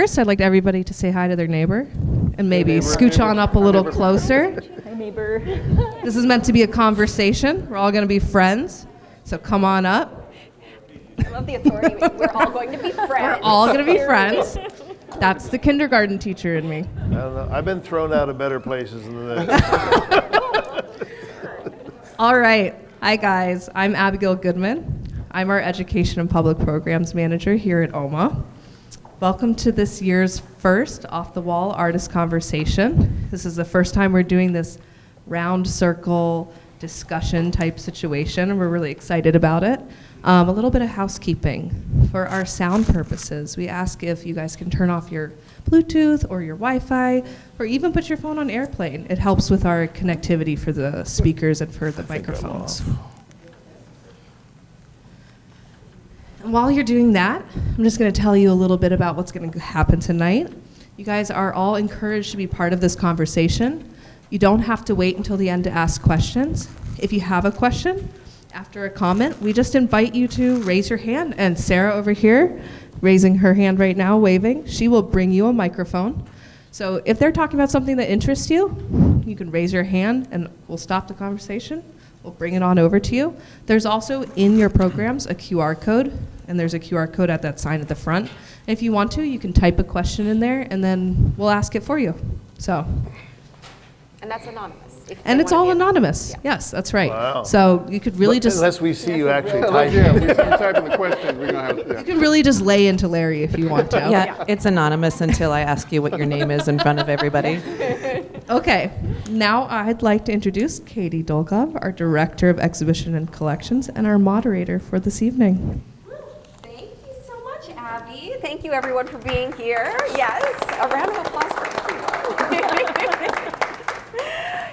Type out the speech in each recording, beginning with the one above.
first, I'd like everybody to say hi to their neighbor and maybe scooch on up a little closer. Hi, neighbor. This is meant to be a conversation. We're all going to be friends, so come on up. I love the authority. We're all going to be friends. We're all going to be friends. That's the kindergarten teacher in me. I don't know. I've been thrown out of better places than this. All right. Hi, guys. I'm Abigail Goodman. I'm our Education and Public Programs Manager here at OMA. Welcome to this year's first off-the-wall artist conversation. This is the first time we're doing this round circle discussion type situation, and we're really excited about it. A little bit of housekeeping. For our sound purposes, we ask if you guys can turn off your Bluetooth or your Wi-Fi, or even put your phone on airplane. It helps with our connectivity for the speakers and for the microphones. And while you're doing that, I'm just going to tell you a little bit about what's going to happen tonight. You guys are all encouraged to be part of this conversation. You don't have to wait until the end to ask questions. If you have a question after a comment, we just invite you to raise your hand. And Sarah over here, raising her hand right now, waving, she will bring you a microphone. So if they're talking about something that interests you, you can raise your hand and we'll stop the conversation. We'll bring it on over to you. There's also in your programs a QR code, and there's a QR code at that sign at the front. If you want to, you can type a question in there, and then we'll ask it for you. So. And that's anonymous. And it's all anonymous. Yeah. Yes, that's right. Wow. So you could really just. Unless we see you actually typing. Yeah, we see you typing the question, we're gonna have to. You can really just lay into Larry if you want to. Yeah, it's anonymous until I ask you what your name is in front of everybody. Okay, now I'd like to introduce Katie Dolgov, our Director of Exhibition and Collections, and our moderator for this evening. Thank you so much, Abby. Thank you, everyone, for being here. Yes, a round of applause for everyone.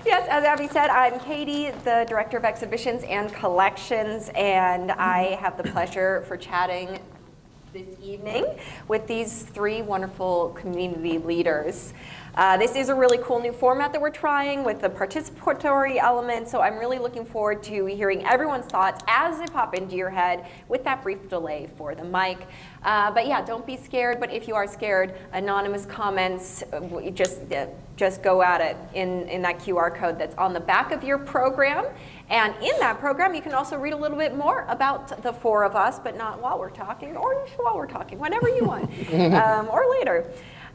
Yes, as Abby said, I'm Katie, the Director of Exhibitions and Collections, and I have the pleasure for chatting this evening with these three wonderful community leaders. This is a really cool new format that we're trying with the participatory element, so I'm really looking forward to hearing everyone's thoughts as they pop into your head with that brief delay for the mic. But yeah, don't be scared, but if you are scared, anonymous comments, just go at it in that QR code that's on the back of your program. And in that program, you can also read a little bit more about the four of us, but not while we're talking, or while we're talking, whenever you want, or later.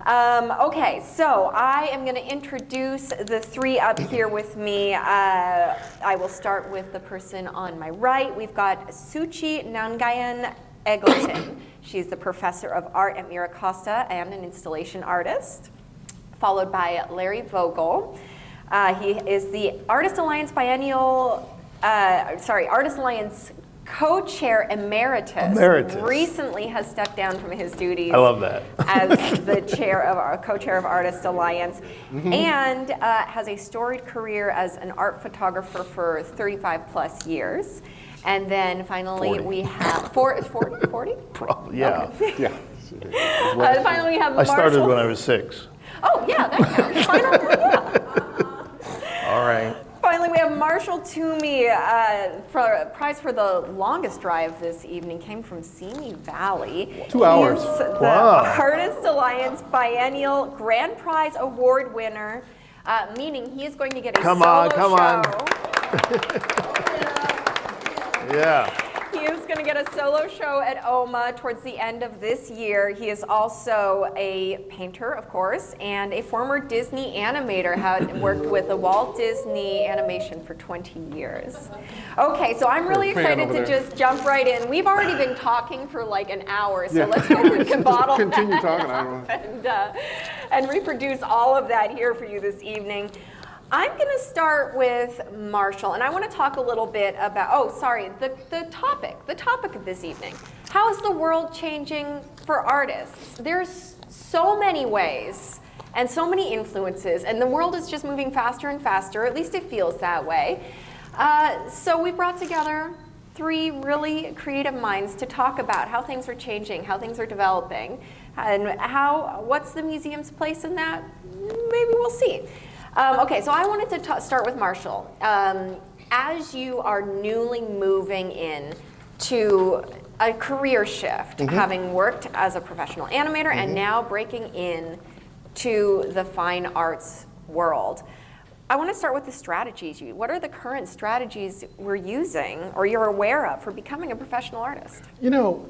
Okay, so I am going to introduce the three up here with me. I will start with the person on my right. We've got Suchi Nangayan Eggleton. She's the professor of art at Mira Costa and an installation artist, followed by Larry Vogel. He is the Artist Alliance Biennial, Artist Alliance co-chair emeritus. Recently has stepped down from his duties. I love that. As the co-chair of Artist Alliance, and has a storied career as an art photographer for 35 plus years. And then finally 40. We have 40? Probably, yeah. Okay. Yeah. Finally we have I Marshall. started when I was 6. Oh yeah, that counts. Finally, yeah. All right. Finally, we have Marshall Toomey. For a prize for the longest drive this evening came from Simi Valley. 2 hours. He's the Wow. Artist Alliance Biennial Grand Prize Award winner, meaning he is going to get a solo show. Yeah. He is going to get a solo show at OMA towards the end of this year. He is also a painter, of course, and a former Disney animator, had worked with the Walt Disney Animation for 20 years. Okay, so I'm really excited to just jump right in. We've already been talking for like an hour, so let's go we can bottle Continue that talking, up I don't know. and reproduce all of that here for you this evening. I'm going to start with Marshall, and I want to talk a little bit about, the topic of this evening. How is the world changing for artists? There's so many ways and so many influences, and the world is just moving faster and faster, at least it feels that way. So we brought together three really creative minds to talk about how things are changing, how things are developing, and what's the museum's place in that? Maybe we'll see. Okay, so I wanted to start with Marshall. As you are newly moving in to a career shift, having worked as a professional animator and now breaking in to the fine arts world. I want to start with the strategies. What are the current strategies we're using or you're aware of for becoming a professional artist? You know,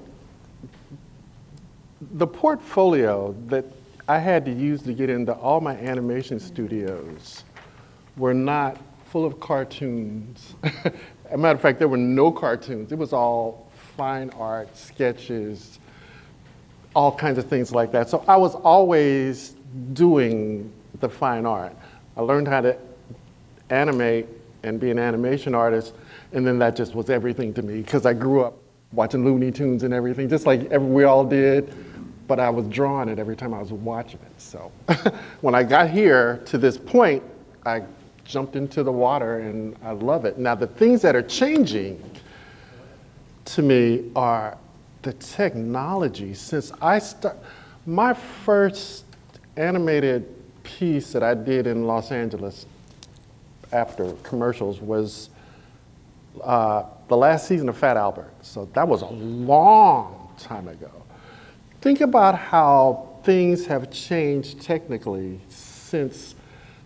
the portfolio that I had to use to get into all my animation studios were not full of cartoons. As a matter of fact, there were no cartoons. It was all fine art, sketches, all kinds of things like that. So I was always doing the fine art. I learned how to animate and be an animation artist, and then that just was everything to me because I grew up watching Looney Tunes and everything, just like we all did, but I was drawing it every time I was watching it. So when I got here to this point, I jumped into the water and I love it. Now the things that are changing to me are the technology. Since my first animated piece that I did in Los Angeles after commercials was the last season of Fat Albert. So that was a long time ago. Think about how things have changed technically since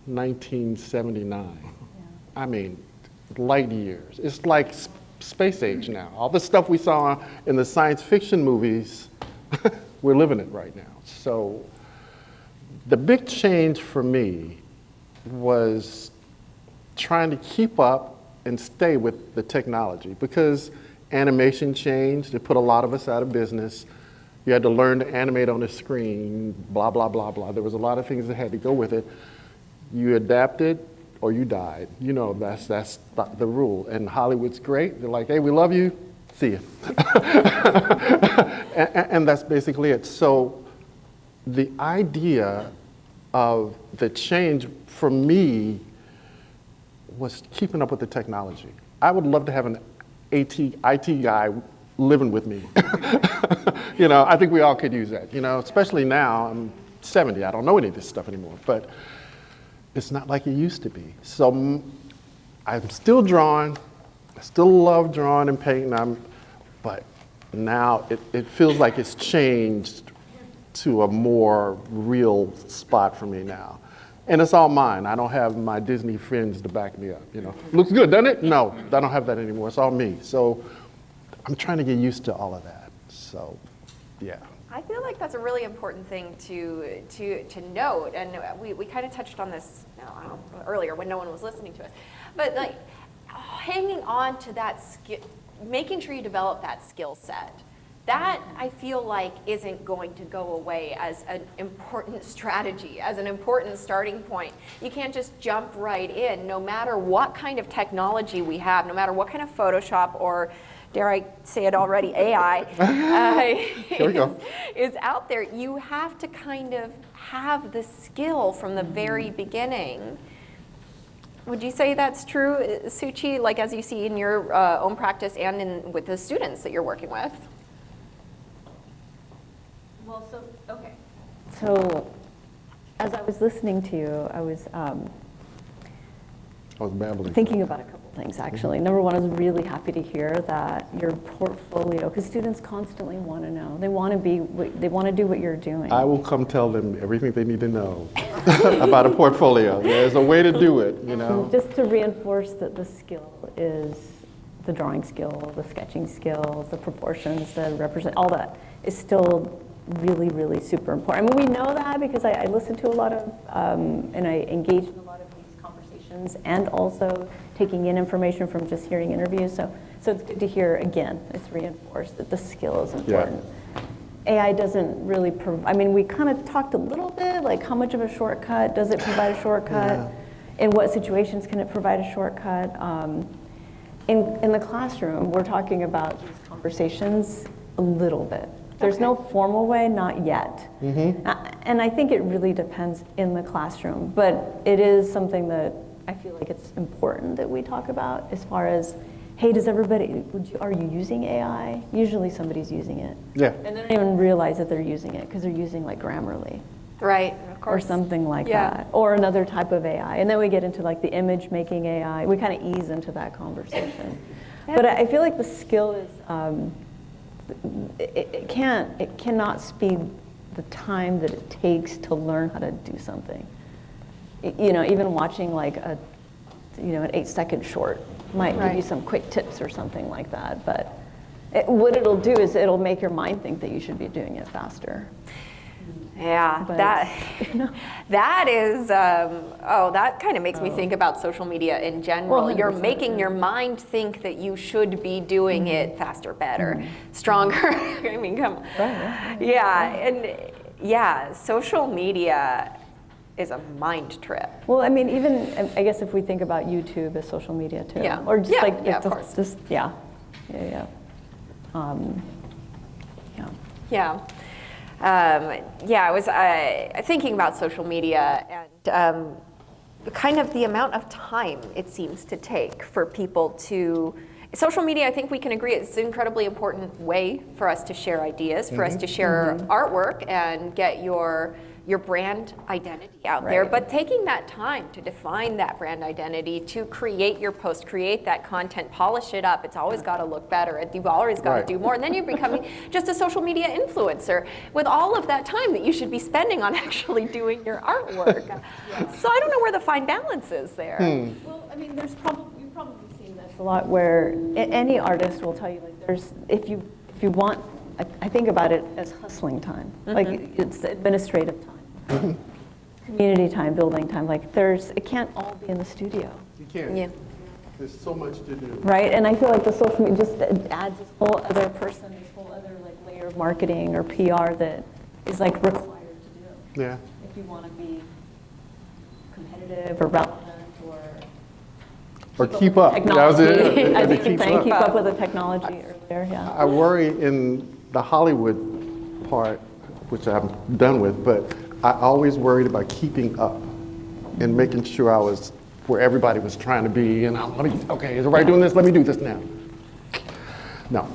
1979. Yeah. I mean, light years. It's like space age now. All the stuff we saw in the science fiction movies, we're living it right now. So the big change for me was trying to keep up and stay with the technology because animation changed. It put a lot of us out of business. You had to learn to animate on a screen, blah, blah, blah, blah. There was a lot of things that had to go with it. You adapted or you died. You know, that's the rule. And Hollywood's great. They're like, hey, we love you, see you. and that's basically it. So the idea of the change for me was keeping up with the technology. I would love to have an IT guy living with me. You know, I think we all could use that, you know, especially now. I'm 70, I don't know any of this stuff anymore, but it's not like it used to be. So I'm still drawing, I still love drawing and painting, but now it feels like it's changed to a more real spot for me now. And it's all mine. I don't have my Disney friends to back me up, you know. Looks good, doesn't it? No, I don't have that anymore. It's all me. So I'm trying to get used to all of that. So, yeah. I feel like that's a really important thing to note, and we kind of touched on this earlier when no one was listening to us. But like hanging on to that skill, making sure you develop that skill set. That, I feel like, isn't going to go away as an important strategy, as an important starting point. You can't just jump right in, no matter what kind of technology we have, no matter what kind of Photoshop or, dare I say it already, AI is out there. You have to kind of have the skill from the very beginning. Would you say that's true, Suchi, like as you see in your own practice and with the students that you're working with? Well, okay. So, as I was listening to you, I was babbling. thinking about a couple things, actually. Number one, I was really happy to hear that your portfolio, because students constantly want to know. They want to do what you're doing. I will come tell them everything they need to know about a portfolio. There's a way to do it, you know. Just to reinforce that the skill is the drawing skill, the sketching skills, the proportions, the represent, all that is still really, really super important. I mean, we know that because I listen to a lot of, and I engage in a lot of these conversations and also taking in information from just hearing interviews. So it's good to hear, again, it's reinforced that the skill is important. Yeah. AI doesn't really I mean, we kind of talked a little bit, like how much of a shortcut, does it provide a shortcut? Yeah. In what situations can it provide a shortcut? In the classroom, we're talking about these conversations a little bit. There's no formal way, not yet. Mm-hmm. And I think it really depends in the classroom, but it is something that I feel like it's important that we talk about as far as, hey, are you using AI? Usually somebody's using it. Yeah. And they don't even realize that they're using it because they're using like Grammarly. Right, of course. Or something like that, or another type of AI. And then we get into like the image making AI. We kind of ease into that conversation. But I feel like the skill is, it cannot speed the time that it takes to learn how to do something. You know, even watching like an 8-second short might give you some quick tips or something like that. But what it'll do is it'll make your mind think that you should be doing it faster. Yeah, But that is, that kind of makes me think about social media in general. Well, You're 100%, making your mind think that you should be doing it faster, better, stronger. I mean, come on. Yeah, social media is a mind trip. Well, I mean, even, I guess if we think about YouTube as social media too. Yeah. Or just Yeah, like, yeah, of course. Yeah. I was thinking about social media and kind of the amount of time it seems to take for people to. Social media, I think we can agree, it's an incredibly important way for us to share ideas, for us to share artwork and get your brand identity out there. Right. But taking that time to define that brand identity, to create your post, create that content, polish it up, it's always got to look better. And you've always got to do more. And then you're becoming just a social media influencer with all of that time that you should be spending on actually doing your artwork. So I don't know where the fine balance is there. Well, I mean, you've probably seen this a lot where any artist will tell you, like, there's, if you want, I think about it as hustling time. Like, it's administrative time. Community time, building time, like it can't all be in the studio. You can't. Yeah. There's so much to do. Right, and I feel like the social media just adds this whole other person, this whole other like layer of marketing or PR that is like required to do. Yeah. If you want to be competitive or relevant Or keep up. That was it. technology. I To think keep keep up. up with the technology earlier, yeah. I worry in the Hollywood part, which I'm done with, but I always worried about keeping up and making sure I was where everybody was trying to be. And okay, is everybody doing this? Let me do this now. No,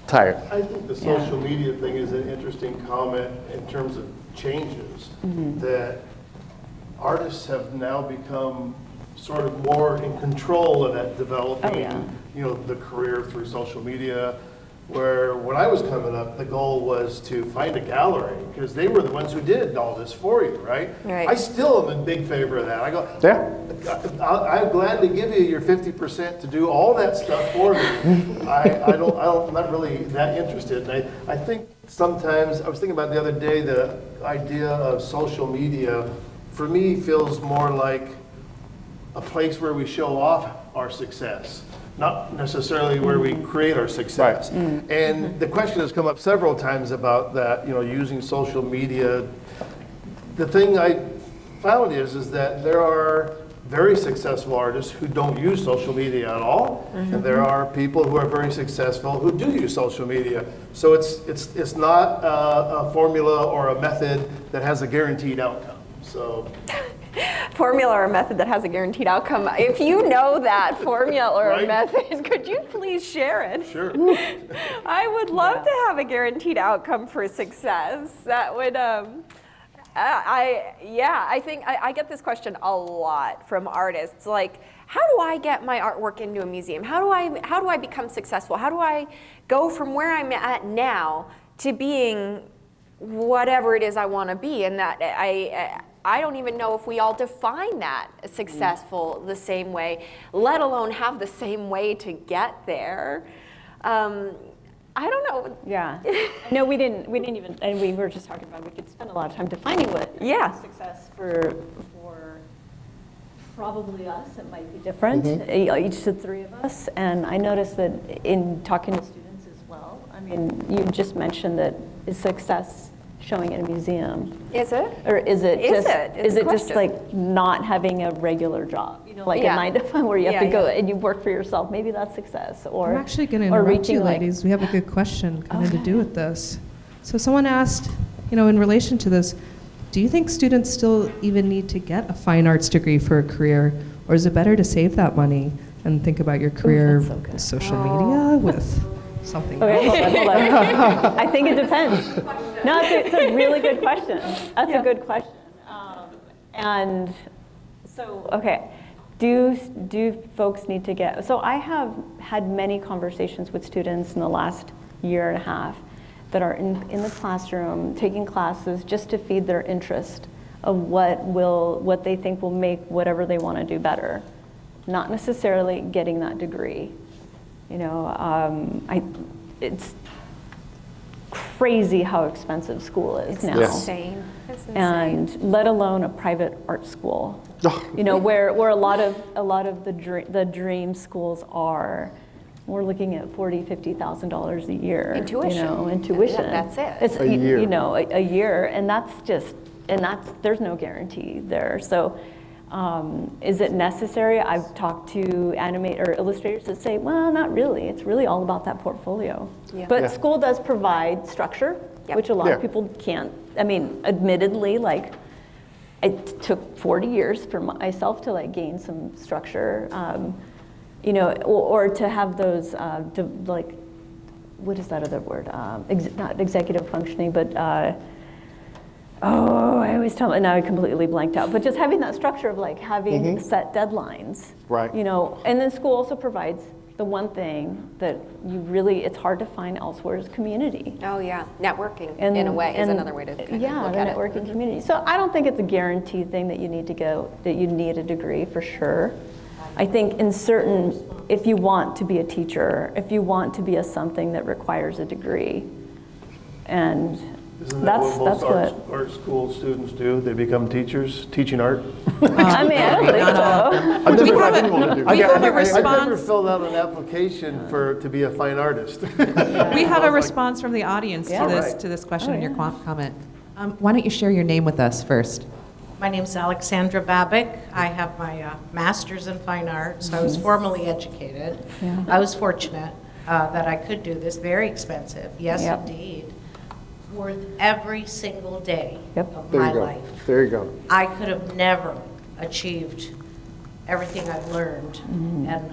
tired. I think the social media thing is an interesting comment in terms of changes, that artists have now become sort of more in control of that developing, the career through social media. Where when I was coming up, the goal was to find a gallery because they were the ones who did all this for you, right? Right. I still am a big favor of that. I go, I'm glad to give you your 50% to do all that stuff for me. I'm not really that interested. And I think sometimes, I was thinking about the other day, the idea of social media, for me, feels more like a place where we show off our success, not necessarily where we create our success. And the question has come up several times about that, using social media. The thing I found is that there are very successful artists who don't use social media at all, and there are people who are very successful who do use social media. So it's not a formula or a method that has a guaranteed outcome. So. Formula or method that has a guaranteed outcome. If you know that formula or Right. method, could you please share it? Sure. I would love to have a guaranteed outcome for success. That would, I think I get this question a lot from artists. Like, how do I get my artwork into a museum? How do I become successful? How do I go from where I'm at now to being whatever it is I want to be? And that I don't even know if we all define that as successful the same way, let alone have the same way to get there. I don't know. Yeah. No, we didn't even, and we were just talking about, we could spend a lot of time defining what success for probably us, it might be different, each to three of us. And I noticed that in talking to students as well, I mean, you just mentioned that is success showing in a museum? Is it? Or is it Is just, it? It's is a it just question. like not having a regular job? Like Yeah. a 9 to 5 where you have to Yeah, go yeah. and you work for yourself. Maybe that's success. Or I'm actually going to or interrupt reaching you, like- ladies. We have a good question kind of to do with this. So someone asked, in relation to this, do you think students still even need to get a fine arts degree for a career? Or is it better to save that money and think about your career that's so good. with social media, with something Okay, else? hold on. I think it depends. No, it's a really good question. That's a good question. And so, okay, do folks need to get, so I have had many conversations with students in the last year and a half that are in the classroom taking classes just to feed their interest of what they think will make whatever they want to do better, not necessarily getting that degree. You know, it's crazy how expensive school is now. Insane. It's insane. And let alone a private art school. You know, where a lot of the dream schools are. We're looking at $40,000-$50,000 a year. In tuition. You know, in tuition. That's it. It's A year. You know, a year, and there's no guarantee there. So, is it necessary? I've talked to illustrators that say, well, not really. It's really all about that portfolio. Yeah. But Yeah. school does provide structure, Yep. which a lot Yeah. of people can't. I mean, admittedly, like, it took 40 years for myself to like gain some structure, you know, or to have those like, what is that other word? Not executive functioning, but I always tell them, now I completely blanked out. But just having that structure of like having set deadlines, Right. You know, and then school also provides the one thing that it's hard to find elsewhere is community. Oh yeah, networking in a way is another way to kind of yeah, look the at it. networking community. So I don't think it's a guaranteed thing that you need a degree for sure. I think if you want to be a teacher, if you want to be something that requires a degree, and Isn't that that's what most what. art school students do? They become teachers, teaching art? I mean, I don't think so. I didn't want to do We that. have a I've never response. filled out an application to be a fine artist. We have a response from the audience Yeah. to this question and your yeah. comment. Why don't you share your name with us first? My name's Alexandra Babick. I have my master's in fine arts. I was formally educated. Yeah. I was fortunate that I could do this. Very expensive, yes, Yep. indeed. Worth every single day Yep. of There my you go. life. There you go. I could have never achieved everything I've learned and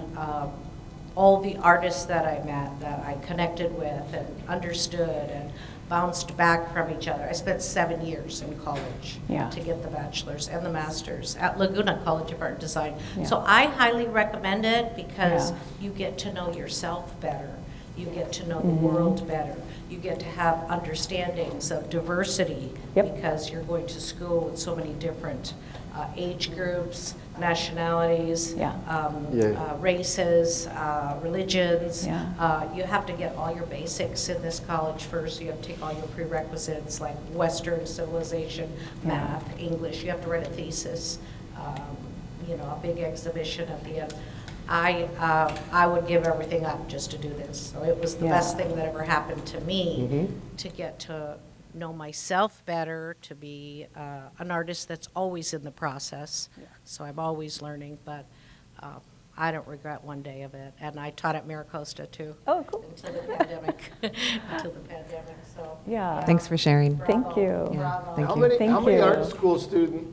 all the artists that I met, that I connected with and understood and bounced back from each other. I spent 7 years in college Yeah. to get the bachelor's and the master's at Laguna College of Art and Design. Yeah. So I highly recommend it because Yeah. you get to know yourself better. You get to know the world better. You get to have understandings of diversity Yep. because you're going to school with so many different age groups, nationalities, Yeah. races, religions. Yeah. You have to get all your basics in this college first. You have to take all your prerequisites like Western civilization, math, English. You have to write a thesis, you know, a big exhibition at the end. I would give everything up just to do this. So it was the Yeah. best thing that ever happened to me to get to know myself better, to be an artist that's always in the process. So I'm always learning, but I don't regret one day of it. And I taught at Maricosta too. Oh, cool. Until the pandemic. Until the pandemic. So Yeah. Thanks for sharing. Thank you. Yeah, thank How you. many, Thank how many you. art school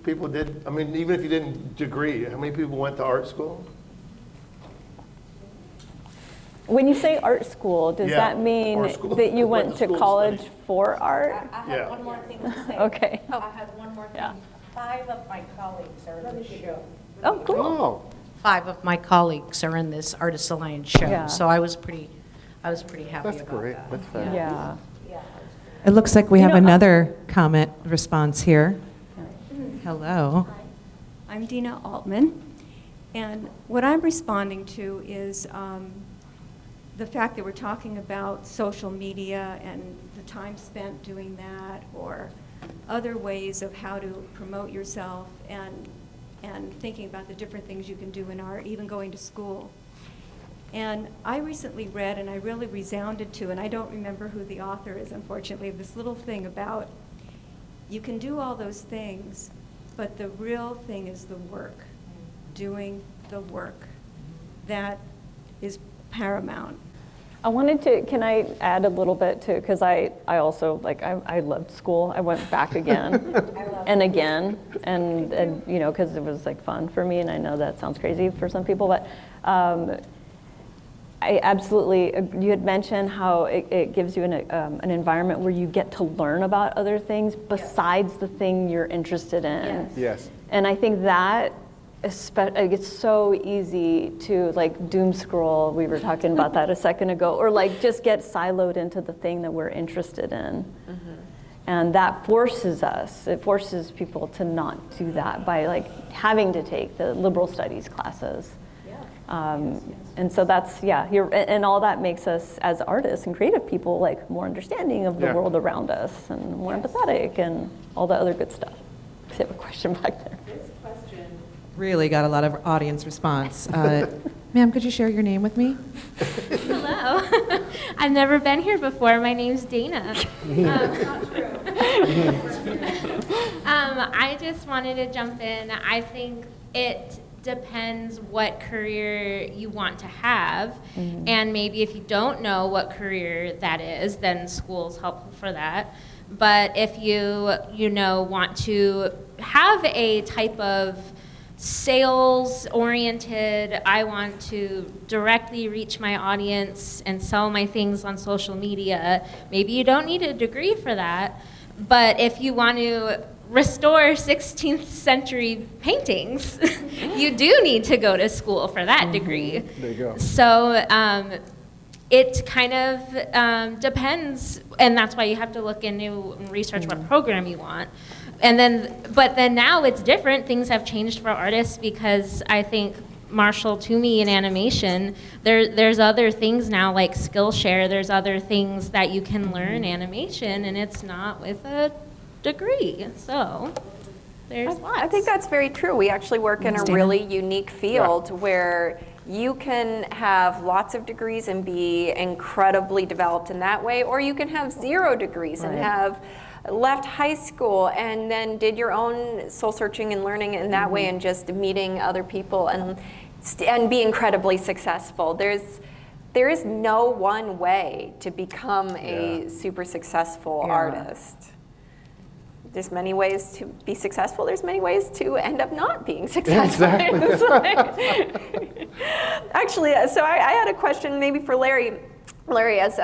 people did, I mean, even if you didn't degree, how many people went to art school? When you say art school, does Yeah, that mean art school. that you Went went to to school to college study. for art? I Yeah. have one more thing to say. Okay. I have one more thing. Yeah. 5 of my colleagues are in the show. Oh, cool. Oh, 5 of my colleagues are in this Artist Alliance show. Yeah. So I was pretty happy that's about great. that. That's fabulous. Yeah. It looks like we You have know, another comment response here. Hello. I'm Dina Altman, and what I'm responding to is the fact that we're talking about social media and the time spent doing that, or other ways of how to promote yourself, and thinking about the different things you can do in art, even going to school. And I recently read, and I really resounded to, and I don't remember who the author is, unfortunately, of this little thing about you can do all those things, but the real thing is the work, doing the work. That is paramount. I wanted to, can I add a little bit to, because I also, like, I loved school. I went back again and again, and you know, because it was like fun for me, and I know that sounds crazy for some people, but I absolutely, you had mentioned how it gives you an environment where you get to learn about other things besides the thing you're interested in. Yes. And I think that it's so easy to like doom scroll. We were talking about that a second ago, or like just get siloed into the thing that we're interested in. And that it forces people to not do that by like having to take the liberal studies classes. And so that's, and all that makes us as artists and creative people like more understanding of the world around us and more empathetic and all the other good stuff. I have a question back there. This question really got a lot of audience response. Ma'am, could you share your name with me? Hello. I've never been here before. My name's Dana. Not true. I just wanted to jump in. I think it depends what career you want to have. And maybe if you don't know what career that is, then school's helpful for that. But if you want to have a type of sales-oriented, I want to directly reach my audience and sell my things on social media, maybe you don't need a degree for that. But if you want to restore 16th century paintings, you do need to go to school for that degree. There you go. So it kind of depends, and that's why you have to look into and research what program you want. But then now it's different. Things have changed for artists because I think Marshall Toomey in animation, there's other things now like Skillshare. There's other things that you can learn animation, and it's not with a degree. So there's lots. I think that's very true. We actually work in a really unique field where you can have lots of degrees and be incredibly developed in that way, or you can have 0 degrees and have left high school and then did your own soul searching and learning in that way and just meeting other people and be incredibly successful. There is no one way to become a super successful artist. There's many ways to be successful. There's many ways to end up not being successful. Actually, so I had a question maybe for Larry. Larry, as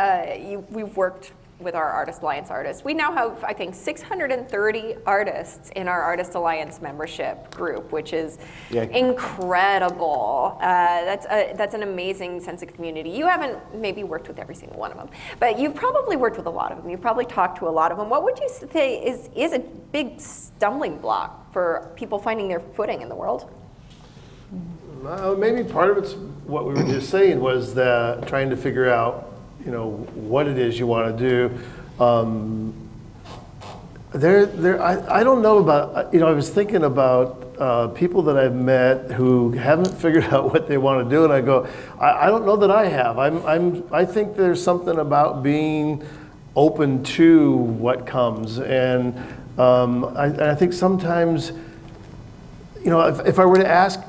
we've worked with our Artist Alliance artists. We now have, I think, 630 artists in our Artist Alliance membership group, which is incredible. That's an amazing sense of community. You haven't maybe worked with every single one of them, but you've probably worked with a lot of them. You've probably talked to a lot of them. What would you say is a big stumbling block for people finding their footing in the world? Maybe part of it's what we were just saying was that trying to figure out what it is you want to do. I don't know about, I was thinking about people that I've met who haven't figured out what they want to do, and I go, I don't know that I have. I think there's something about being open to what comes, and I think sometimes, if I were to ask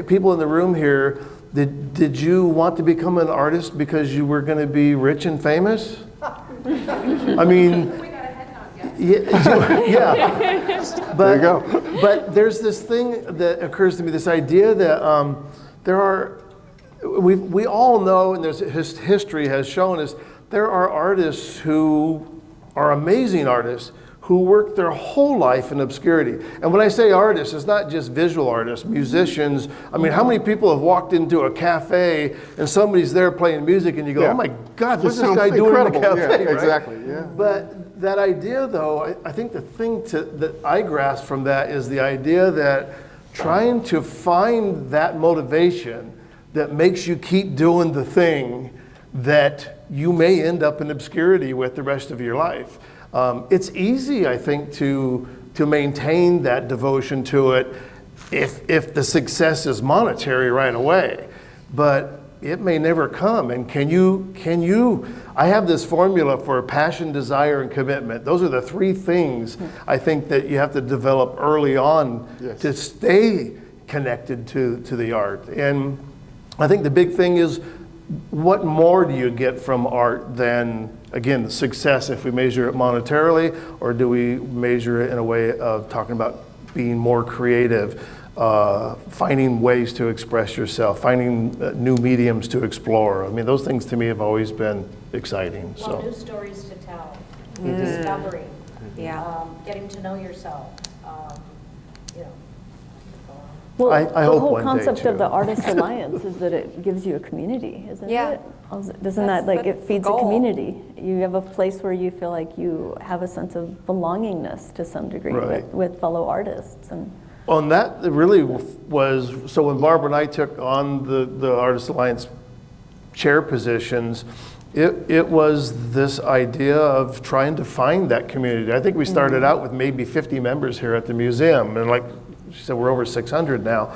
people in the room here, did you want to become an artist because you were going to be rich and famous? I mean, we got a head nod, yes. But, there you go. But there's this thing that occurs to me, this idea that we all know, and history has shown us, there are artists who are amazing artists who work their whole life in obscurity. And when I say artists, it's not just visual artists, musicians. I mean, how many people have walked into a cafe and somebody's there playing music and you go, oh my God, what's this guy doing in the cafe? Yeah, exactly, yeah. But that idea though, I think the thing that I grasp from that is the idea that trying to find that motivation that makes you keep doing the thing that you may end up in obscurity with the rest of your life. It's easy, I think, to maintain that devotion to it if the success is monetary right away, but it may never come. And can you? I have this formula for passion, desire, and commitment. Those are the 3 things I think that you have to develop early on to stay connected to the art. And I think the big thing is, what more do you get from art than, again, success if we measure it monetarily, or do we measure it in a way of talking about being more creative, finding ways to express yourself, finding new mediums to explore? I mean, those things to me have always been exciting. Well, new stories to tell, discovering, getting to know yourself. Well, I the hope whole one day, concept of too. the Artist Alliance is that it gives you a community, isn't Yeah. it? Doesn't That's that, like, the it feeds goal. a community? You have a place where you feel like you have a sense of belongingness to some degree Right. with fellow artists. And Well, and that really was, so when Barbara and I took on the Artist Alliance chair positions, it was this idea of trying to find that community. I think we started out with maybe 50 members here at the museum, and like she said, we're over 600 now.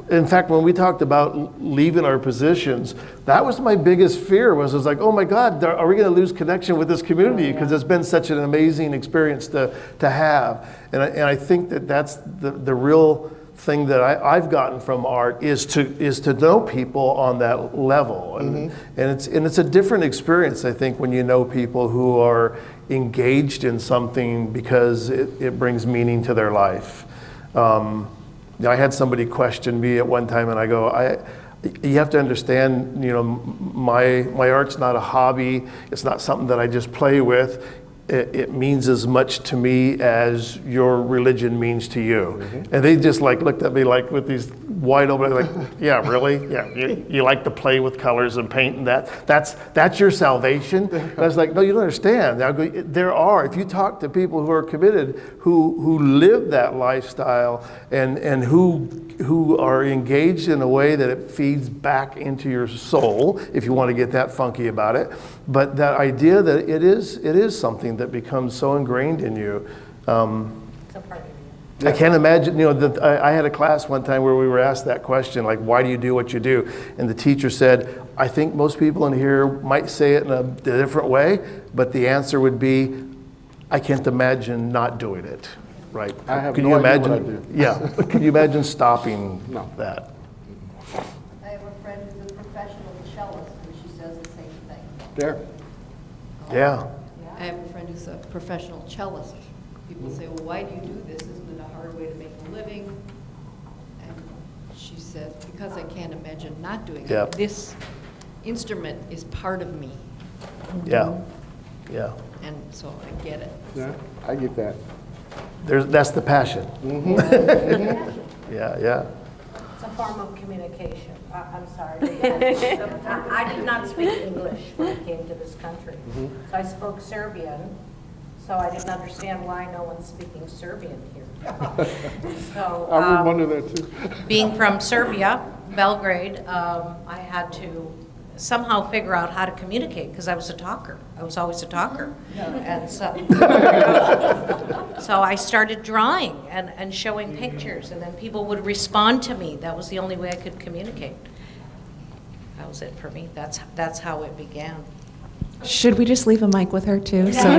In fact, when we talked about leaving our positions, that was my biggest fear, was like, oh my God, are we going to lose connection with this community? Because it's been such an amazing experience to have. And I think that's the real thing that I've gotten from art is to know people on that level. And it's a different experience, I think, when you know people who are engaged in something because it brings meaning to their life. I had somebody question me at one time, and I go, you have to understand, my art's not a hobby. It's not something that I just play with. It means as much to me as your religion means to you. And they just looked at me with these wide open, yeah, really? Yeah, you like to play with colors and paint and that's your salvation? And I was like, no, you don't understand. I go, if you talk to people who are committed, who live that lifestyle and who are engaged in a way that it feeds back into your soul, if you want to get that funky about it. But that idea that it is something that becomes so ingrained in you. I can't imagine, that I had a class one time where we were asked that question, like, why do you do what you do? And the teacher said, I think most people in here might say it in a different way, but the answer would be, I can't imagine not doing it, right? I have Can no you idea imagine? what I do. Yeah, can you imagine stopping that? I have a friend who's a professional cellist, and she says the same thing. There. Yeah. I have a friend who's a professional cellist. People say, well, why do you do this? Isn't it a hard way to make a living? And she says, because I can't imagine not doing it. Yep. This instrument is part of me, Yeah, yeah. and so I get it. Yeah, I get that. That's the passion. Yeah. It's a form of communication. I'm sorry. I did not speak English when I came to this country. So I spoke Serbian, so I didn't understand why no one's speaking Serbian here. So, I would wonder that too. being from Serbia, Belgrade, I had to somehow figure out how to communicate because I was a talker. I was always a talker. And so, so I started drawing and showing pictures, and then people would respond to me. That was the only way I could communicate. That was it for me. That's how it began. Should we just leave a mic with her too? So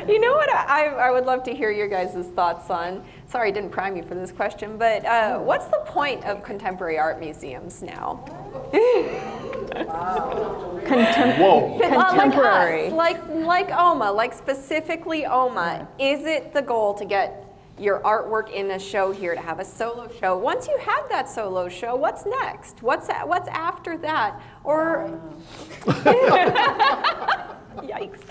You know what I would love to hear your guys' thoughts on? Sorry, I didn't prime you for this question, but what's the point of contemporary art museums now? Contemporary. Like OMA, like specifically OMA. Is it the goal to get your artwork in a show here, to have a solo show? Once you have that solo show, what's next? What's after that? Or yikes.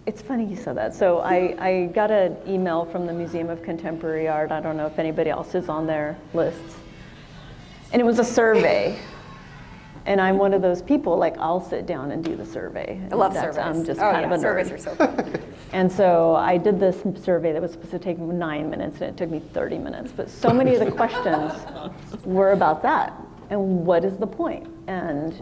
It's funny you said that. So I got an email from the Museum of Contemporary Art. I don't know if anybody else is on their lists. And it was a survey. And I'm one of those people, I'll sit down and do the survey. I love That's- surveys. I'm just kind of a nerd. Surveys are so fun. And so I did this survey that was supposed to take 9 minutes, and it took me 30 minutes. But so many of the questions were about that. And what is the point? And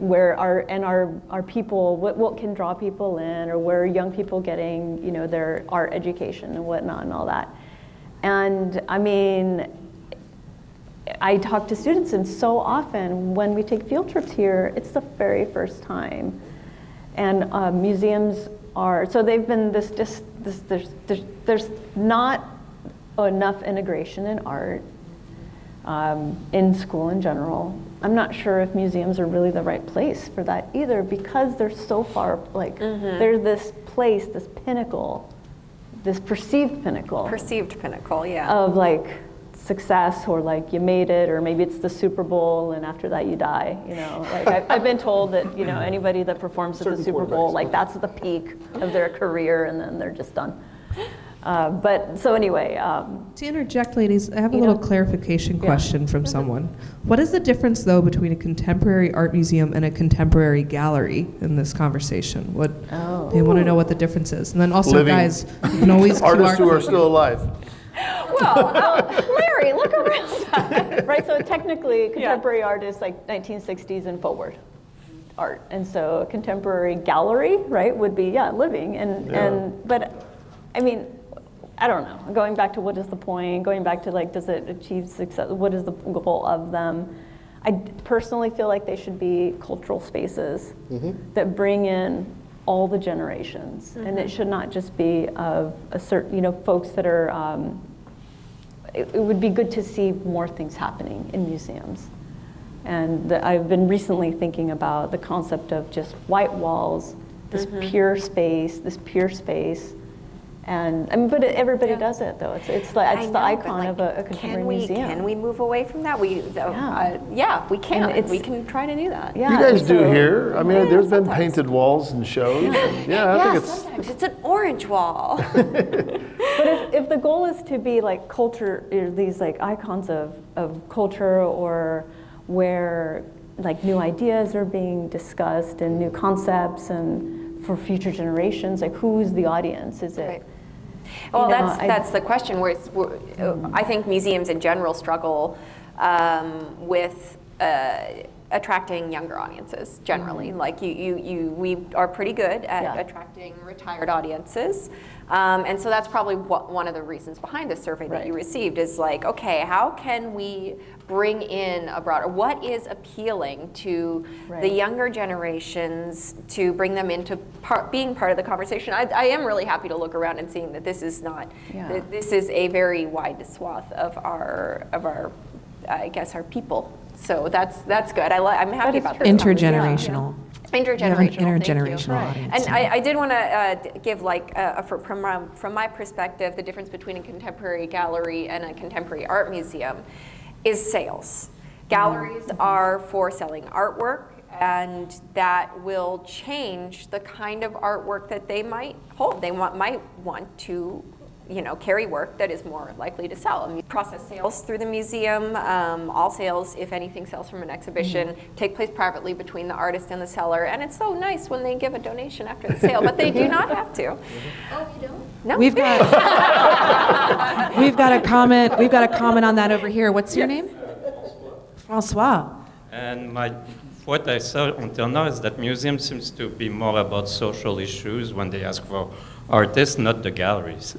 where are people, what can draw people in, or where are young people getting, their art education and whatnot and all that. And I mean, I talk to students, and so often when we take field trips here, it's the very first time. And museums are, so they've been there's not enough integration in art in school in general. I'm not sure if museums are really the right place for that either, because they're so far, they're this place, this pinnacle, this perceived pinnacle. Perceived pinnacle, yeah. Of success, or like you made it, or maybe it's the Super Bowl and after that you die, you know. Like I've been told that, you know, anybody that performs at the Super Bowl, like that's the peak of their career and then they're just done. But so anyway. To interject, ladies, I have a little clarification question from someone. What is the difference, though, between a contemporary art museum and a contemporary gallery in this conversation? They want to know what the difference is. And then also, guys, you can always artists who are still alive. Well, Larry, look around. Right, so technically, contemporary art is like 1960s and forward art. And so a contemporary gallery, right, would be, living. But, I mean, I don't know, going back to what is the point, going back to like, does it achieve success, what is the goal of them? I personally feel like they should be cultural spaces that bring in all the generations. And it should not just be of a certain, you know, folks that are, it would be good to see more things happening in museums. And I've been recently thinking about the concept of just white walls, this pure space, And I mean, but everybody does it though. It's the icon of a contemporary museum. Can we move away from that? We can. We can try to do that. Yeah, you guys do here. I mean, there's been painted walls and shows. And I think it's sometimes it's an orange wall. But if the goal is to be like culture, these like icons of culture, or where like new ideas are being discussed and new concepts and for future generations, like who's the audience? Is it? Right. Well, that's the question. I think museums in general struggle with attracting younger audiences generally. Like we are pretty good at attracting retired audiences. And so that's probably one of the reasons behind this survey that you received is like, okay, how can we bring in a broader, what is appealing to the younger generations to bring them into being part of the conversation? I am really happy to look around and seeing that this is not, that this is a very wide swath of our I guess, our people. So that's good. I'm happy about this. Intergenerational. Intergenerational audience. And I did want to give like from my perspective, the difference between a contemporary gallery and a contemporary art museum is sales. Galleries are for selling artwork, and that will change the kind of artwork that they might hold. They might want to, you know, carry work that is more likely to sell. Process sales through the museum. All sales, if anything sells from an exhibition, take place privately between the artist and the seller. And it's so nice when they give a donation after the sale, but they do not have to. Oh, you don't? No. We've got a comment. We've got a comment on that over here. What's your name? Francois. And what I saw until now is that museum seems to be more about social issues when they ask for artists, not the galleries.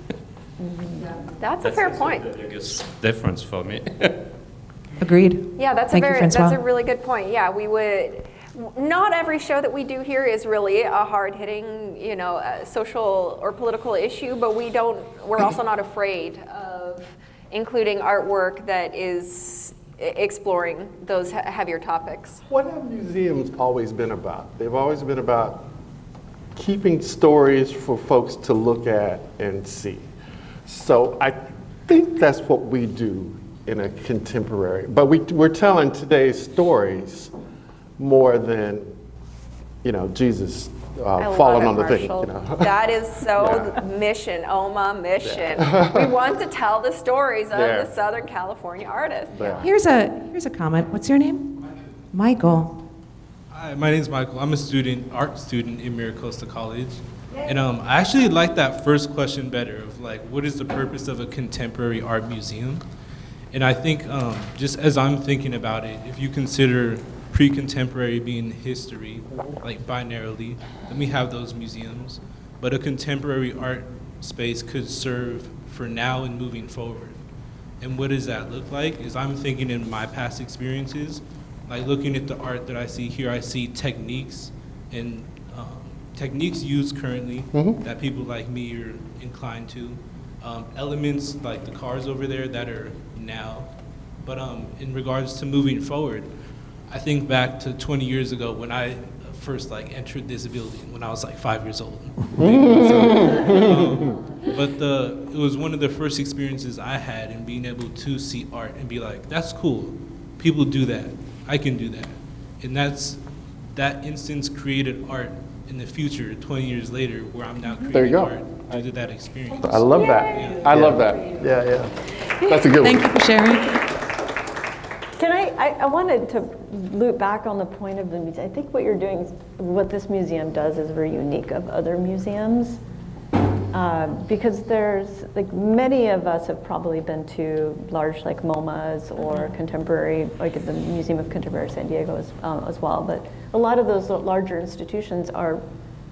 That's a fair point. The biggest difference for me. Agreed. Yeah, that's a really good point. Yeah, we would. Not every show that we do here is really a hard-hitting, you know, social or political issue, but we're also not afraid of including artwork that is exploring those heavier topics. What have museums always been about? They've always been about keeping stories for folks to look at and see. So I think that's what we do in a contemporary, but we're telling today's stories more than, you know, Jesus falling on the thing. You know? That is so mission, OMA mission. We want to tell the stories of the Southern California artists. Here's a comment. What's your name? Michael. Hi, my name's Michael. I'm a art student in Miracosta College. And I actually like that first question better of like, what is the purpose of a contemporary art museum? And I think just as I'm thinking about it, if you consider pre-contemporary being history, like binarily, then we have those museums. But a contemporary art space could serve for now and moving forward. And what does that look like? Is I'm thinking in my past experiences, like looking at the art that I see here, I see techniques and techniques used currently that people like me are inclined to. Elements like the cars over there that are now. But in regards to moving forward, I think back to 20 years ago when I first like entered this building when I was like 5 years old. But it was one of the first experiences I had in being able to see art and be like, that's cool. People do that. I can do that. And that instance created art in the future, 20 years later, where I'm now creating art due to that experience. I love that. Yeah. I love that. Yeah. That's a good one. Thank you for sharing. Can I wanted to loop back on the point of the museum. I think what you're doing, what this museum does is very unique of other museums. Because there's, like, many of us have probably been to large, like, MoMAs or contemporary, like the Museum of Contemporary San Diego as well. But a lot of those larger institutions are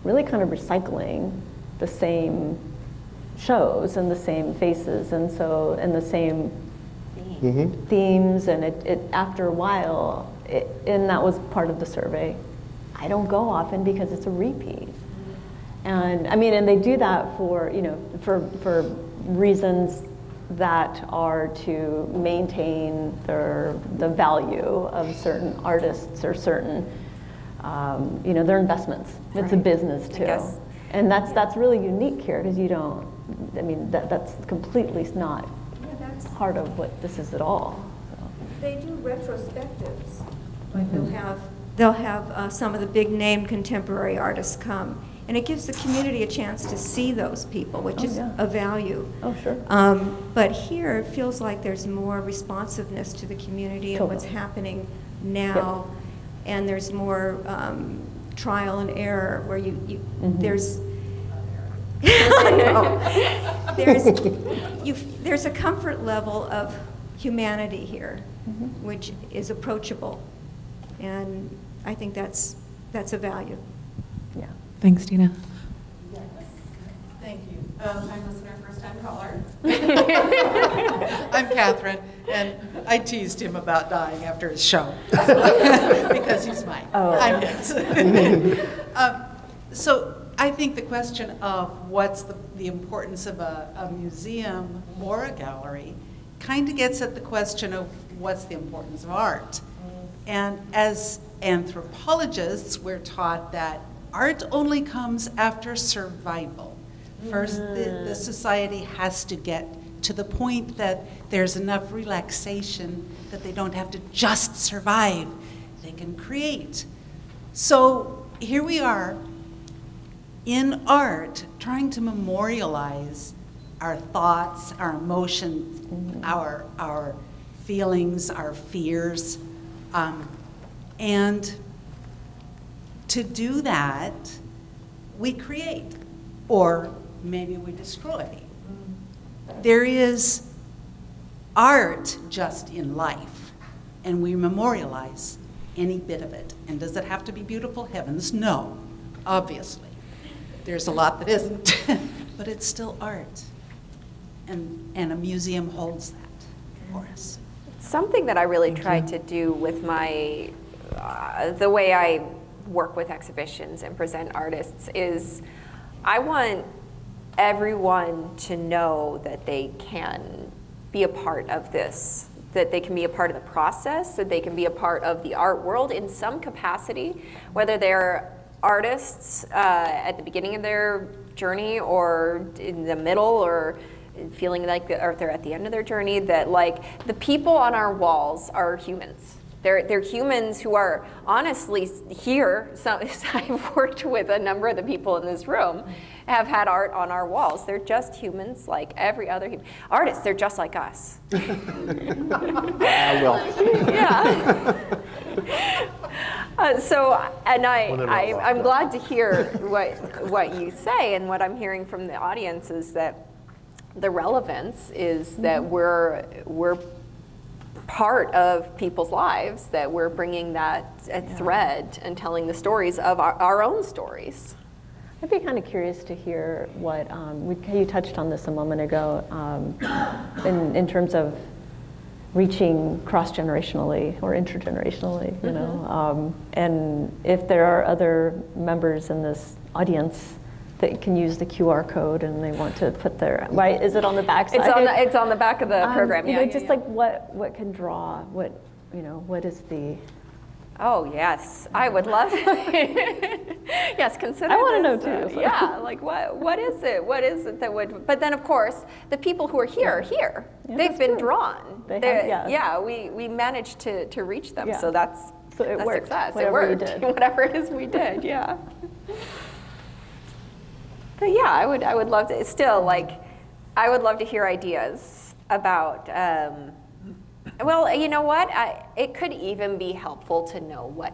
really kind of recycling the same shows and the same faces and the same themes. And it after a while, and that was part of the survey, I don't go often because it's a repeat. And I mean, and they do that for, you know, for reasons that are to maintain the value of certain artists or certain, you know, their investments. It's a business too. And that's really unique here, because you don't, I mean, that's completely not part of what this is at all. So. They do retrospectives. Like they'll have some of the big name contemporary artists come. And it gives the community a chance to see those people, which is a value. Oh, sure. But here, it feels like there's more responsiveness to the community and what's happening now. Yep. And there's more trial and error where there's, there's a comfort level of humanity here, which is approachable. And I think that's a value. Yeah. Thanks, Dina. Yes. Thank you. I'm listener, first-time caller. I'm Catherine, and I teased him about dying after his show because he's mine. I'm his. So I think the question of what's the importance of a museum or a gallery kind of gets at the question of what's the importance of art. And as anthropologists, we're taught that art only comes after survival. First, the society has to get to the point that there's enough relaxation that they don't have to just survive. They can create. So here we are in art trying to memorialize our thoughts, our emotions, our feelings, our fears. And to do that, we create, or maybe we destroy. There is art just in life, and we memorialize any bit of it. And does it have to be beautiful? Heavens, no, obviously. There's a lot that isn't, but it's still art. And a museum holds that for us. Something that I really tried to do with my, the way I work with exhibitions and present artists is I want everyone to know that they can be a part of this, that they can be a part of the process, that they can be a part of the art world in some capacity, whether they're artists at the beginning of their journey or in the middle or feeling like or they're at the end of their journey, that like the people on our walls are humans. They're humans who are honestly here. So I've worked with a number of the people in this room, have had art on our walls. They're just humans like every other human. Artists, they're just like us. Yeah. I'm glad to hear what you say, and what I'm hearing from the audience is that the relevance is that we're part of people's lives, that we're bringing that thread and telling the stories of our own stories. I'd be kind of curious to hear what, you touched on this a moment ago, in terms of reaching cross-generationally or intergenerationally, you know, and if there are other members in this audience that can use the QR code and they want to put their, right, is it on the back side? It's on the back of the program, you know, just like what can draw, what, you know, what is the Oh, yes, I would love yes, consider I wanna know this, too, so. Yeah, like what is it? What is it that would, but then of course, the people who are here are here. Yeah, They've that's been true. drawn. They They're- have, Yeah, we managed to reach them, Yeah. so that's So it a worked, success. It whatever you worked, did. whatever it is we did, yeah. But yeah, I would love to, still, like, I would love to hear ideas about, well, you know what? It could even be helpful to know what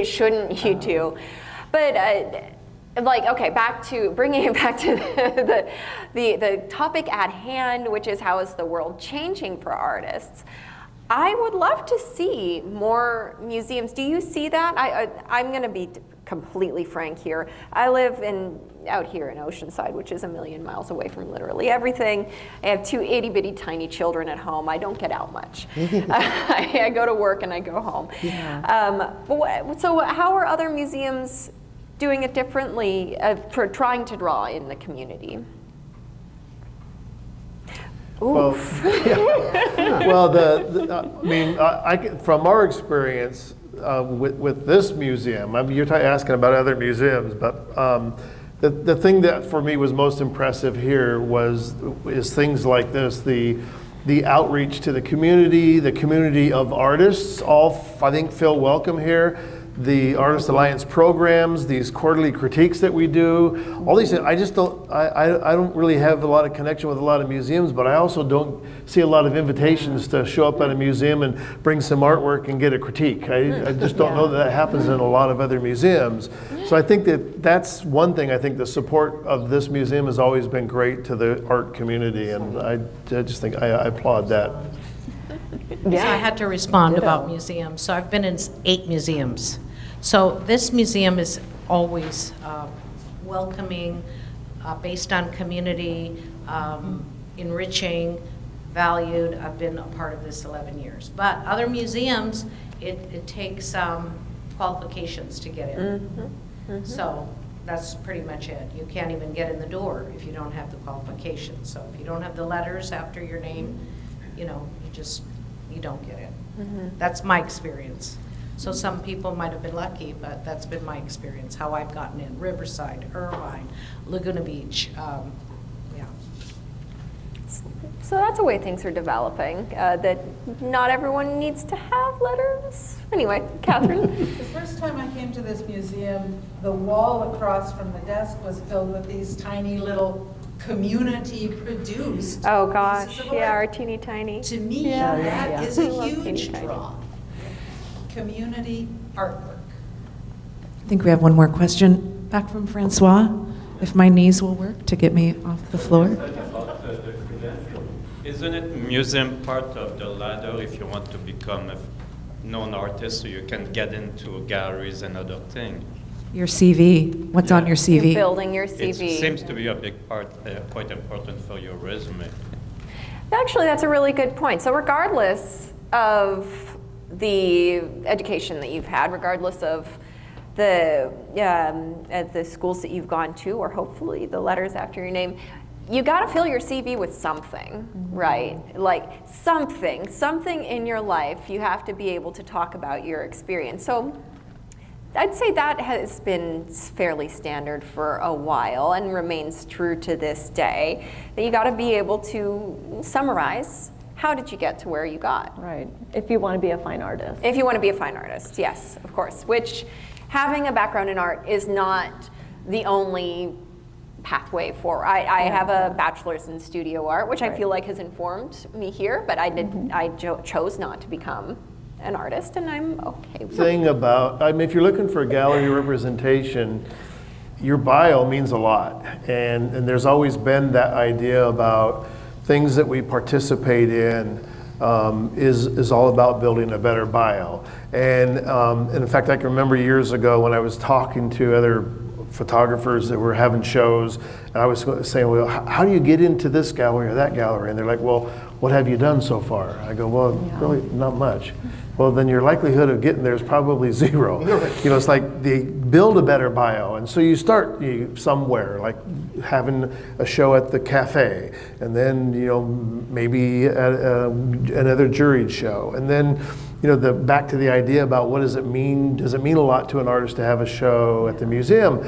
shouldn't you do. But like, okay, bringing it back to the topic at hand, which is how is the world changing for artists? I would love to see more museums. Do you see that? I'm going to be completely frank here. I live out here in Oceanside, which is 1,000,000 miles away from literally everything. I have 2 itty-bitty tiny children at home. I don't get out much. I go to work and I go home. Yeah. So how are other museums doing it differently for trying to draw in the community? Oof. Well, from our experience with this museum, you're asking about other museums, but the thing that for me was most impressive here is things like this, the outreach to the community of artists, all I think feel welcome here. The Artist Alliance programs, these quarterly critiques that we do, all these things, I don't really have a lot of connection with a lot of museums, but I also don't see a lot of invitations to show up at a museum and bring some artwork and get a critique. I just don't know that happens in a lot of other museums. So I think that's one thing. I think the support of this museum has always been great to the art community, and I just think I applaud that. So I had to respond about museums. So I've been in 8 museums. So this museum is always welcoming, based on community, enriching, valued. I've been a part of this 11 years. But other museums, it takes qualifications to get in. Mm-hmm. Mm-hmm. So that's pretty much it. You can't even get in the door if you don't have the qualifications. So if you don't have the letters after your name, you don't get in. Mm-hmm. That's my experience. So some people might have been lucky, but that's been my experience, how I've gotten in. Riverside, Irvine, Laguna Beach, yeah. So that's a way things are developing, that not everyone needs to have letters. Anyway, Catherine. The first time I came to this museum, the wall across from the desk was filled with these tiny little community-produced. Oh gosh, yeah, our teeny tiny. To me, that is a huge draw. Community artwork. I think we have one more question back from Francois, if my knees will work to get me off the floor. Isn't it museum part of the ladder if you want to become a known artist so you can get into galleries and other things? Your CV, what's on your CV? You're building your CV. It seems to be a big part, quite important for your resume. Actually, that's a really good point. So regardless of the education that you've had, regardless of the schools that you've gone to, or hopefully the letters after your name, you got to fill your CV with something, right? Like something in your life. You have to be able to talk about your experience. So I'd say that has been fairly standard for a while and remains true to this day, that you got to be able to summarize how did you get to where you got. Right, if you want to be a fine artist. If you want to be a fine artist, yes, of course, which having a background in art is not the only pathway for. I have a bachelor's in studio art, which I feel like has informed me here, but I chose not to become an artist, and I'm okay with it. If you're looking for a gallery representation, your bio means a lot, and there's always been that idea about things that we participate in is all about building a better bio. And in fact, I can remember years ago when I was talking to other photographers that were having shows, and I was saying, well, how do you get into this gallery or that gallery? And they're like, well, what have you done so far? I go, well, really not much. Well, then your likelihood of getting there is probably 0. It's like they build a better bio. And so you start somewhere, like having a show at the cafe, and then, maybe at another juried show. And then back to the idea about what does it mean? Does it mean a lot to an artist to have a show at the museum?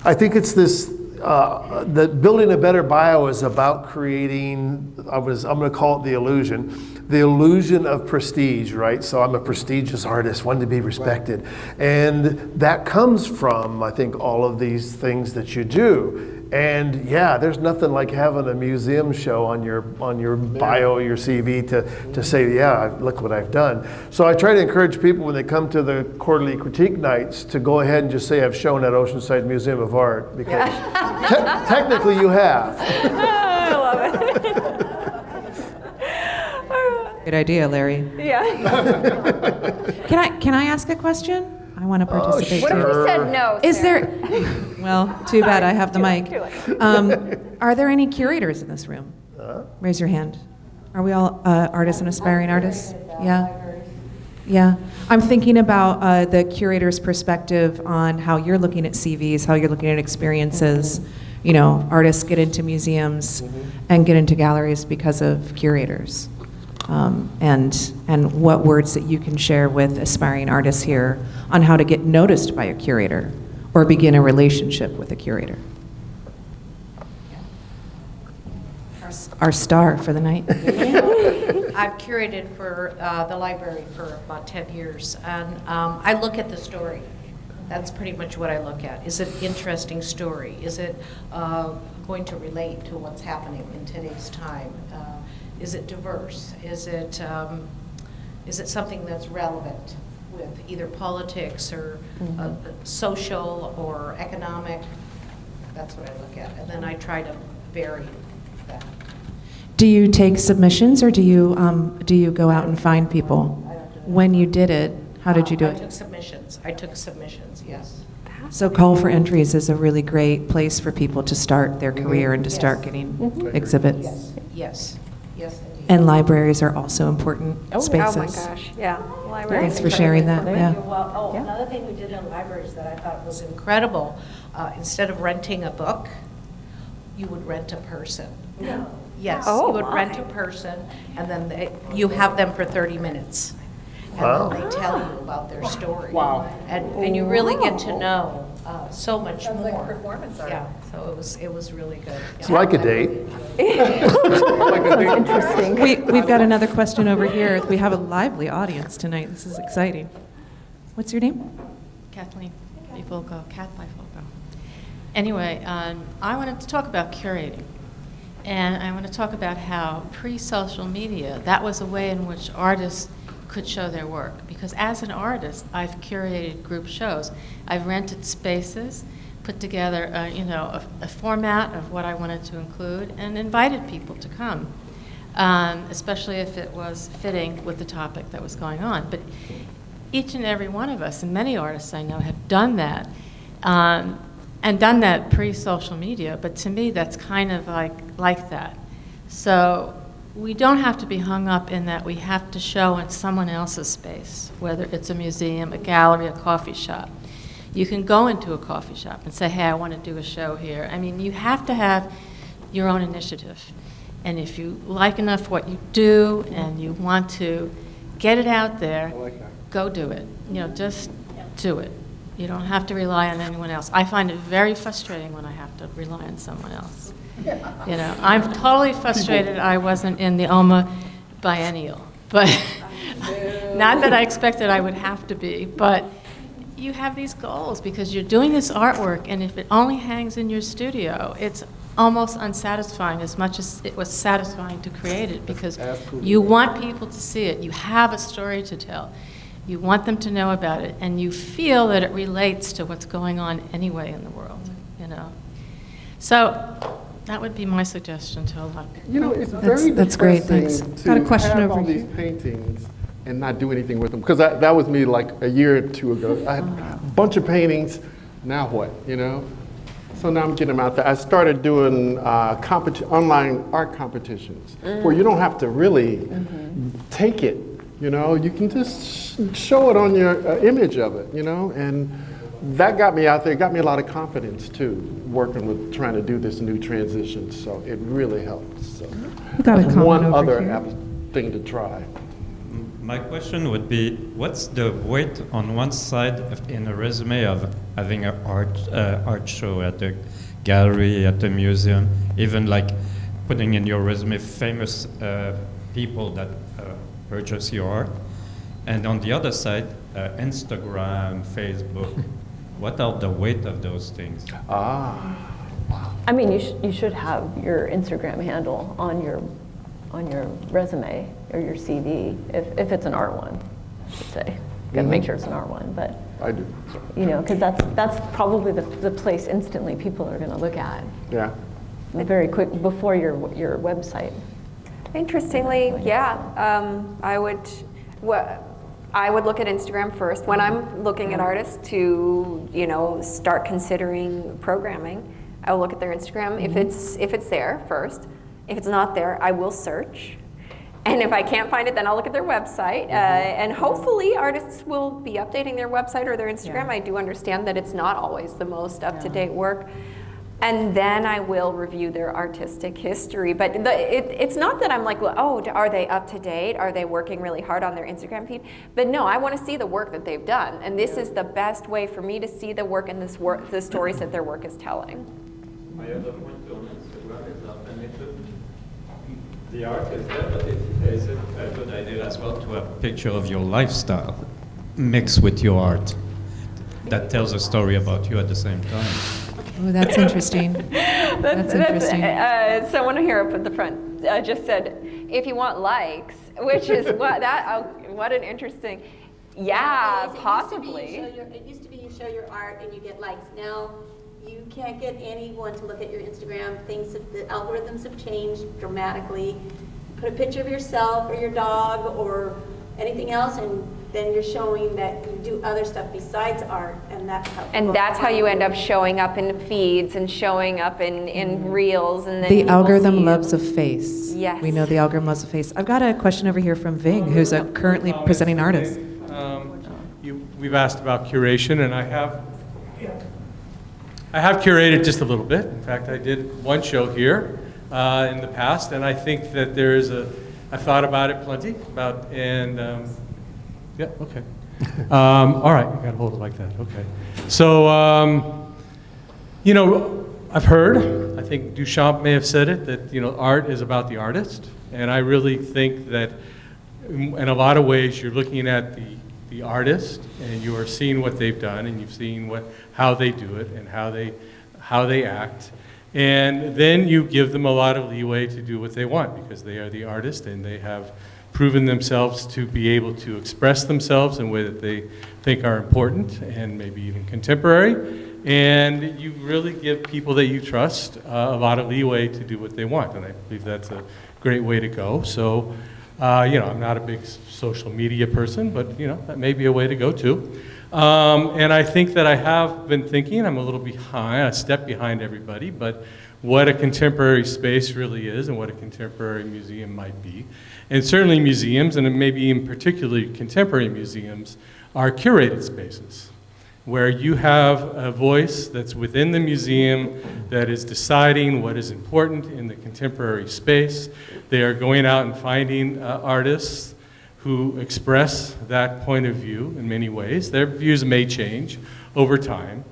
I think it's this, that building a better bio is about creating, I'm going to call it the illusion of prestige, right? So I'm a prestigious artist, one to be respected. And that comes from, I think, all of these things that you do. And yeah, there's nothing like having a museum show on your bio, your CV to say, yeah, look what I've done. So I try to encourage people when they come to the quarterly critique nights to go ahead and just say I've shown at Oceanside Museum of Art, because technically you have. I love it. Good idea, Larry. Yeah. Can I ask a question? I want to participate What too. if we said no, Is Sarah? there? Well, too bad I have the mic. Are there any curators in this room? Raise your hand. Are we all artists and aspiring artists? Yeah. Yeah. I'm thinking about the curator's perspective on how you're looking at CVs, how you're looking at experiences. Artists get into museums and get into galleries because of curators. And what words that you can share with aspiring artists here on how to get noticed by a curator or begin a relationship with a curator. Our star for the night. I've curated for the library for about 10 years, and I look at the story. That's pretty much what I look at. Is it an interesting story? Is it going to relate to what's happening in today's time? Is it diverse? Is it something that's relevant with either politics or social or economic? That's what I look at, and then I try to vary that. Do you take submissions, or do you go out and find people? When you did it, how did you do it? I took submissions, yes. So Call for Entries is a really great place for people to start their career and to start getting exhibits. Yes. Yes, indeed. And libraries are also important spaces. Oh my gosh, yeah. Libraries. Thanks for sharing that. Yeah. Well, another thing we did in libraries that I thought was incredible, instead of renting a book, you would rent a person. Yeah. Yes, Oh, you would my. rent a person, and then you have them for 30 minutes. And Wow. then they tell you about their story. Wow. And you really get to know so much Sounds more. like performance art. Yeah, so it was really good. It's like a date. Interesting. We've got another question over here. We have a lively audience tonight. This is exciting. What's your name? Kathleen Bifolco, Kath Bifolco. Anyway, I wanted to talk about curating. And I want to talk about how pre-social media, that was a way in which artists could show their work. Because as an artist, I've curated group shows. I've rented spaces, put together a format of what I wanted to include, and invited people to come, especially if it was fitting with the topic that was going on. But each and every one of us, and many artists I know, have done that. And done that pre-social media, but to me that's kind of like that. So we don't have to be hung up in that we have to show in someone else's space, whether it's a museum, a gallery, a coffee shop. You can go into a coffee shop and say, hey, I want to do a show here. I mean, you have to have your own initiative. And if you like enough what you do and you want to get it out there, go do it. Just do it. You don't have to rely on anyone else. I find it very frustrating when I have to rely on someone else. I'm totally frustrated I wasn't in the OMA biennial, but not that I expected I would have to be, but you have these goals because you're doing this artwork, and if it only hangs in your studio, it's almost unsatisfying as much as it was satisfying to create it, because you want people to see it. You have a story to tell. You want them to know about it, and you feel that it relates to what's going on anyway in the world, So that would be my suggestion to a lot of people. It's very That's great, depressing thanks. to Got a question have over all here. these paintings and not do anything with them. Because that was me like a year or two ago. I had a bunch of paintings. Now what, So now I'm getting them out there. I started doing online art competitions where you don't have to really take it. You can just show it on your image of it, and that got me out there. It got me a lot of confidence too, working with trying to do this new transition. So it really helps. So Got a that's comment one over other here. thing to try. My question would be, what's the weight on one side in a resume of having an art show at the gallery, at the museum, even like putting in your resume famous people that purchase your art, and on the other side, Instagram, Facebook. What are the weight of those things? I mean, you should have your Instagram handle on your resume or your CV if it's an art one, I should say. Got to make sure it's an art one, but I do. You know, because that's probably the place instantly people are going to look at. Yeah. Very quick before your website. Interestingly, yeah, I would look at Instagram first when I'm looking at artists to, you know, start considering programming. I will look at their Instagram if it's there first. If it's not there, I will search. And if I can't find it, then I'll look at their website. And hopefully artists will be updating their website or their Instagram. I do understand that it's not always the most up-to-date work. And then I will review their artistic history. But it's not that I'm like, well, oh, are they up to date? Are they working really hard on their Instagram feed? But no, I want to see the work that they've done. And this is the best way for me to see the work and the stories that their work is telling. My other point on Instagram is that the art is there, but is it a good idea as well to have a picture of your lifestyle mixed with your art that tells a story about you at the same time? Oh, that's interesting. That's interesting. Someone here up at the front just said, if you want likes, which is what an interesting, yeah, possibly. It used to be you show your art and you get likes. Now you can't get anyone to look at your Instagram. The algorithms have changed dramatically. Put a picture of yourself or your dog or anything else, and then you're showing that you do other stuff besides art, and that's how you end up showing up in feeds and showing up in reels, and then the algorithm loves a face. Yes, we know the algorithm loves a face. I've got a question over here from Ving, who's a currently presenting artist. We've asked about curation, and I have curated just a little bit. In fact, I did one show here in the past, and I think that there is I've thought about it plenty, yeah, okay. All right, you got to hold it like that, okay. So, you know, I've heard, I think Duchamp may have said it, that, you know, art is about the artist, and I really think that in a lot of ways you're looking at the artist, and you are seeing what they've done, and you've seen how they do it, and how they act, and then you give them a lot of leeway to do what they want, because they are the artist, and they have proven themselves to be able to express themselves in a way that they think are important and maybe even contemporary. And you really give people that you trust a lot of leeway to do what they want. And I believe that's a great way to go. So, you know, I'm not a big social media person, but, you know, that may be a way to go too. And I think that I have been thinking, I'm a little behind, a step behind everybody, but what a contemporary space really is and what a contemporary museum might be. And certainly museums, and maybe in particularly contemporary museums, are curated spaces where you have a voice that's within the museum that is deciding what is important in the contemporary space. They are going out and finding artists who express that point of view in many ways. Their views may change over time,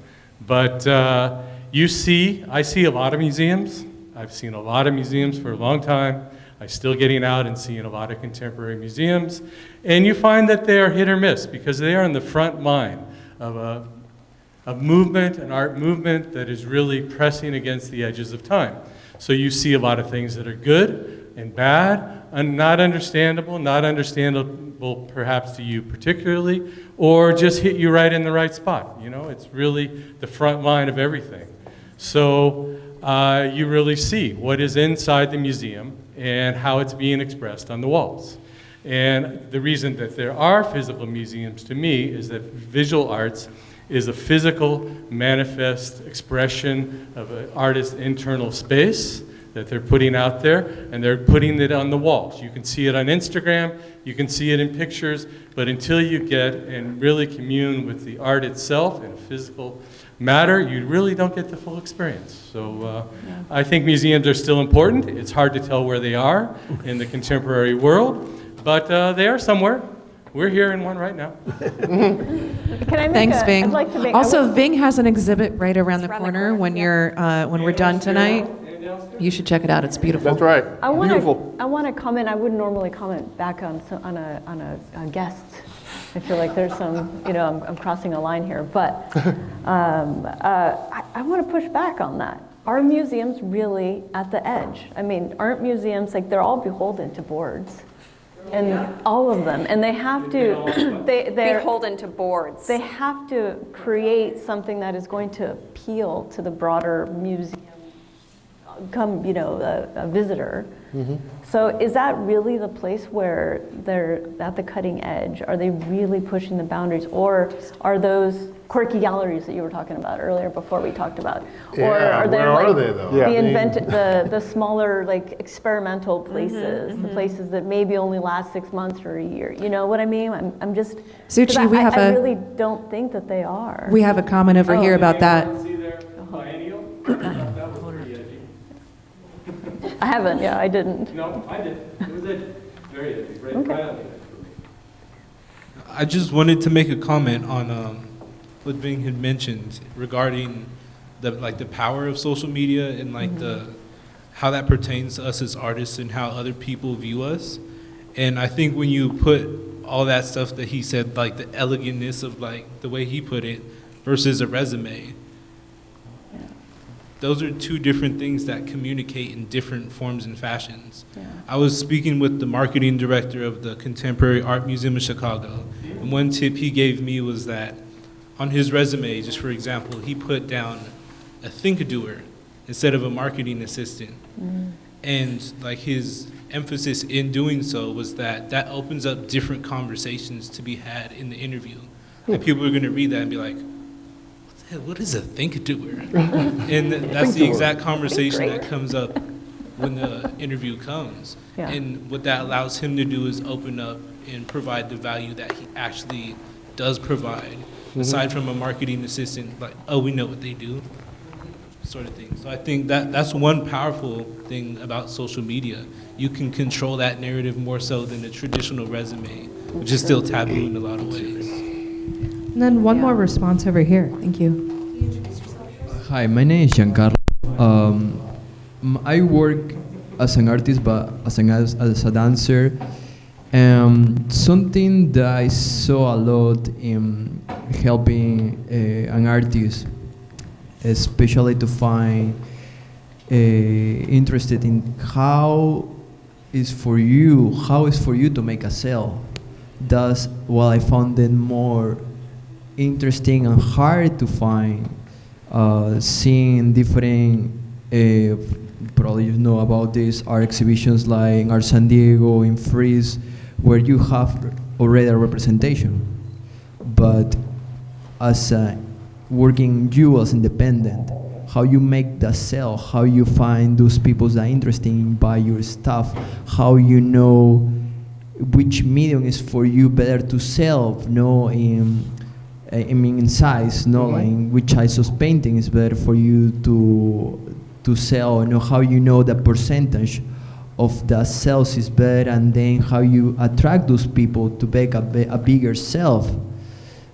but I see a lot of museums. I've seen a lot of museums for a long time. I'm still getting out and seeing a lot of contemporary museums. And you find that they are hit or miss because they are in the front line of a movement, an art movement that is really pressing against the edges of time. So you see a lot of things that are good and bad, and not understandable perhaps to you particularly, or just hit you right in the right spot. You know, it's really the front line of everything. So you really see what is inside the museum and how it's being expressed on the walls. And the reason that there are physical museums to me is that visual arts is a physical manifest expression of an artist's internal space that they're putting out there, and they're putting it on the walls. You can see it on Instagram, you can see it in pictures, but until you get and really commune with the art itself in a physical matter, you really don't get the full experience. So I think museums are still important. It's hard to tell where they are in the contemporary world, but they are somewhere. We're here in one right now. Can I make Thanks, Ving. I'd like to make, Also, Ving has an exhibit right around the corner when you're when we're done tonight. You should check it out. It's beautiful. That's right. Beautiful. I want to comment. I wouldn't normally comment back on a guest. I feel like there's some, I'm crossing a line here, but I want to push back on that. Are museums really at the edge? I mean, aren't museums, like, they're all beholden to boards, and all of them, and they have to, they're beholden to boards. They have to create something that is going to appeal to the broader museum, a visitor. Mm-hmm. So is that really the place where they're at the cutting edge? Are they really pushing the boundaries? Or are those quirky galleries that you were talking about earlier before we talked about? Yeah, or are where are they though? The smaller, like, experimental places, the places that maybe only last 6 months or a year? You know what I mean? I'm just, Suchi, I really don't think that they are. We have a comment over here about that. I haven't, I didn't. No, I did. It was edgy. Very edgy. Right, Okay. right on the edge for me. I just wanted to make a comment on what Ving had mentioned regarding the power of social media and how that pertains to us as artists and how other people view us. And I think when you put all that stuff that he said, like the elegantness of the way he put it versus a resume, those are two different things that communicate in different forms and fashions. Yeah. I was speaking with the marketing director of the Contemporary Art Museum of Chicago, and one tip he gave me was that on his resume, just for example, he put down a think-doer instead of a marketing assistant. Mm. And his emphasis in doing so was that opens up different conversations to be had in the interview. And people are going to read that and be like, what is a think-doer? And that's the exact conversation that comes up when the interview comes. Yeah. And what that allows him to do is open up and provide the value that he actually does provide, aside from a marketing assistant, we know what they do, sort of thing. So I think that's one powerful thing about social media. You can control that narrative more so than a traditional resume, which is still taboo in a lot of ways. And then one more response over here. Thank you. Hi, my name is Giancarlo. I work as an artist, but as a dancer. Something that I saw a lot in helping an artist, especially to find interested in how is for you to make a sale. That's what I found it more interesting and hard to find. Seeing different, probably you know about these art exhibitions like in Art San Diego, in Freeze, where you have already a representation. But as working you as independent, how you make the sale, how you find those people that are interested in buy your stuff, how you know which medium is for you better to sell, in size, like which size of painting is better for you to sell, how you know the percentage of the sales is better, and then how you attract those people to make a bigger self.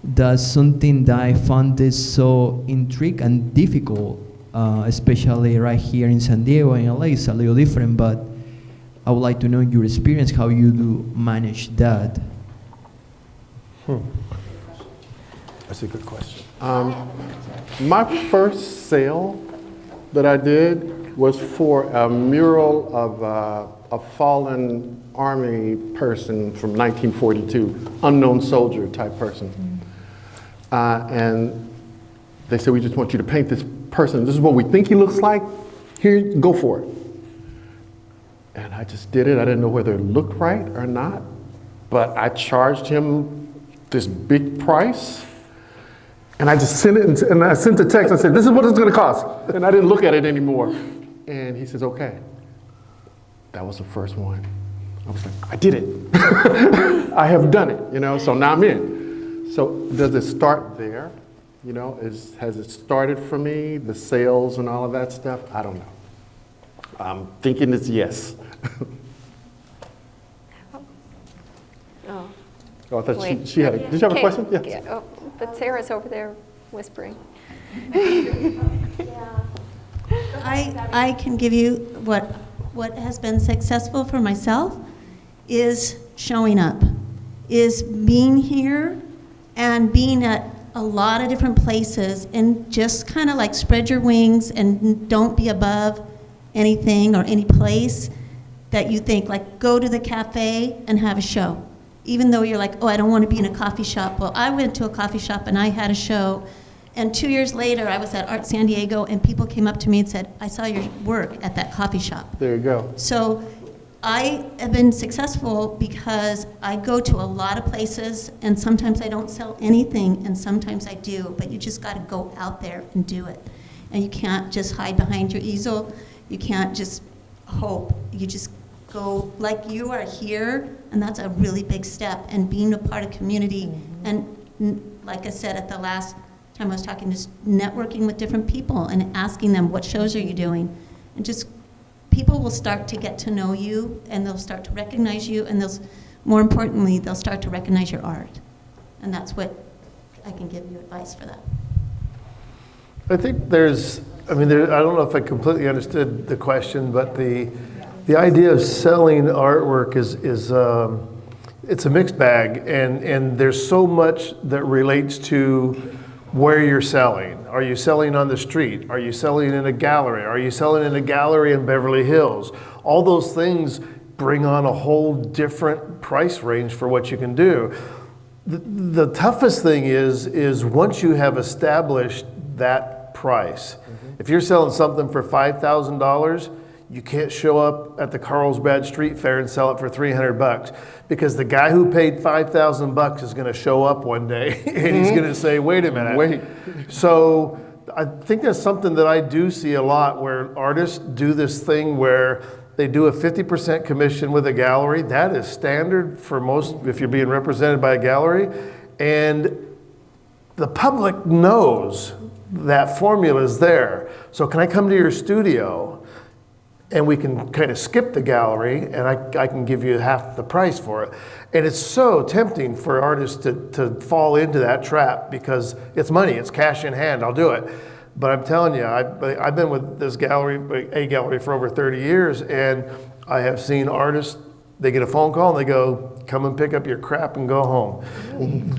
That's something that I found is so intriguing and difficult, especially right here in San Diego and LA. It's a little different, but I would like to know your experience, how you do manage that. That's a good question. My first sale that I did was for a mural of a fallen army person from 1942, unknown soldier type person. And they said, we just want you to paint this person. This is what we think he looks like. Here, go for it. And I just did it. I didn't know whether it looked right or not, but I charged him this big price. And I just sent it, and I sent a text. I said, this is what it's going to cost. And I didn't look at it anymore. And he says, okay. That was the first one. I was like, I did it. I have done it, so now I'm in. So does it start there? Has it started for me, the sales and all of that stuff? I don't know. I'm thinking it's yes. Oh, I thought Wait. she had a, did you have a Okay. question? Yes. Yeah, oh, but Sarah's over there whispering. I can give you what has been successful for myself is showing up, is being here and being at a lot of different places and just kind of like spread your wings and don't be above anything or any place that you think, like go to the cafe and have a show. Even though you're like, oh, I don't want to be in a coffee shop. Well, I went to a coffee shop and I had a show. And 2 years later, I was at Art San Diego and people came up to me and said, I saw your work at that coffee shop. There you go. So I have been successful because I go to a lot of places and sometimes I don't sell anything and sometimes I do, but you just got to go out there and do it. And you can't just hide behind your easel. You can't just hope. You just go like you are here, and that's a really big step. And being a part of community, and like I said at the last time I was talking, just networking with different people and asking them, what shows are you doing? And just people will start to get to know you, and they'll start to recognize you, and more importantly, they'll start to recognize your art. And that's what I can give you advice for that. I think there's, I mean, I don't know if I completely understood the question, but the idea of selling artwork is it's a mixed bag, and there's so much that relates to where you're selling. Are you selling on the street? Are you selling in a gallery? Are you selling in a gallery in Beverly Hills? All those things bring on a whole different price range for what you can do. The toughest thing is once you have established that price. If you're selling something for $5,000, you can't show up at the Carlsbad Street Fair and sell it for $300 because the guy who paid $5,000 is going to show up one day and he's going to say, wait a minute. Wait. So I think that's something that I do see a lot where artists do this thing where they do a 50% commission with a gallery. That is standard for most, if you're being represented by a gallery. And the public knows that formula is there. So can I come to your studio and we can kind of skip the gallery and I can give you half the price for it. And it's so tempting for artists to fall into that trap because it's money, it's cash in hand, I'll do it. But I'm telling you, I've been with this gallery, a gallery for over 30 years, and I have seen artists, they get a phone call and they go, come and pick up your crap and go home.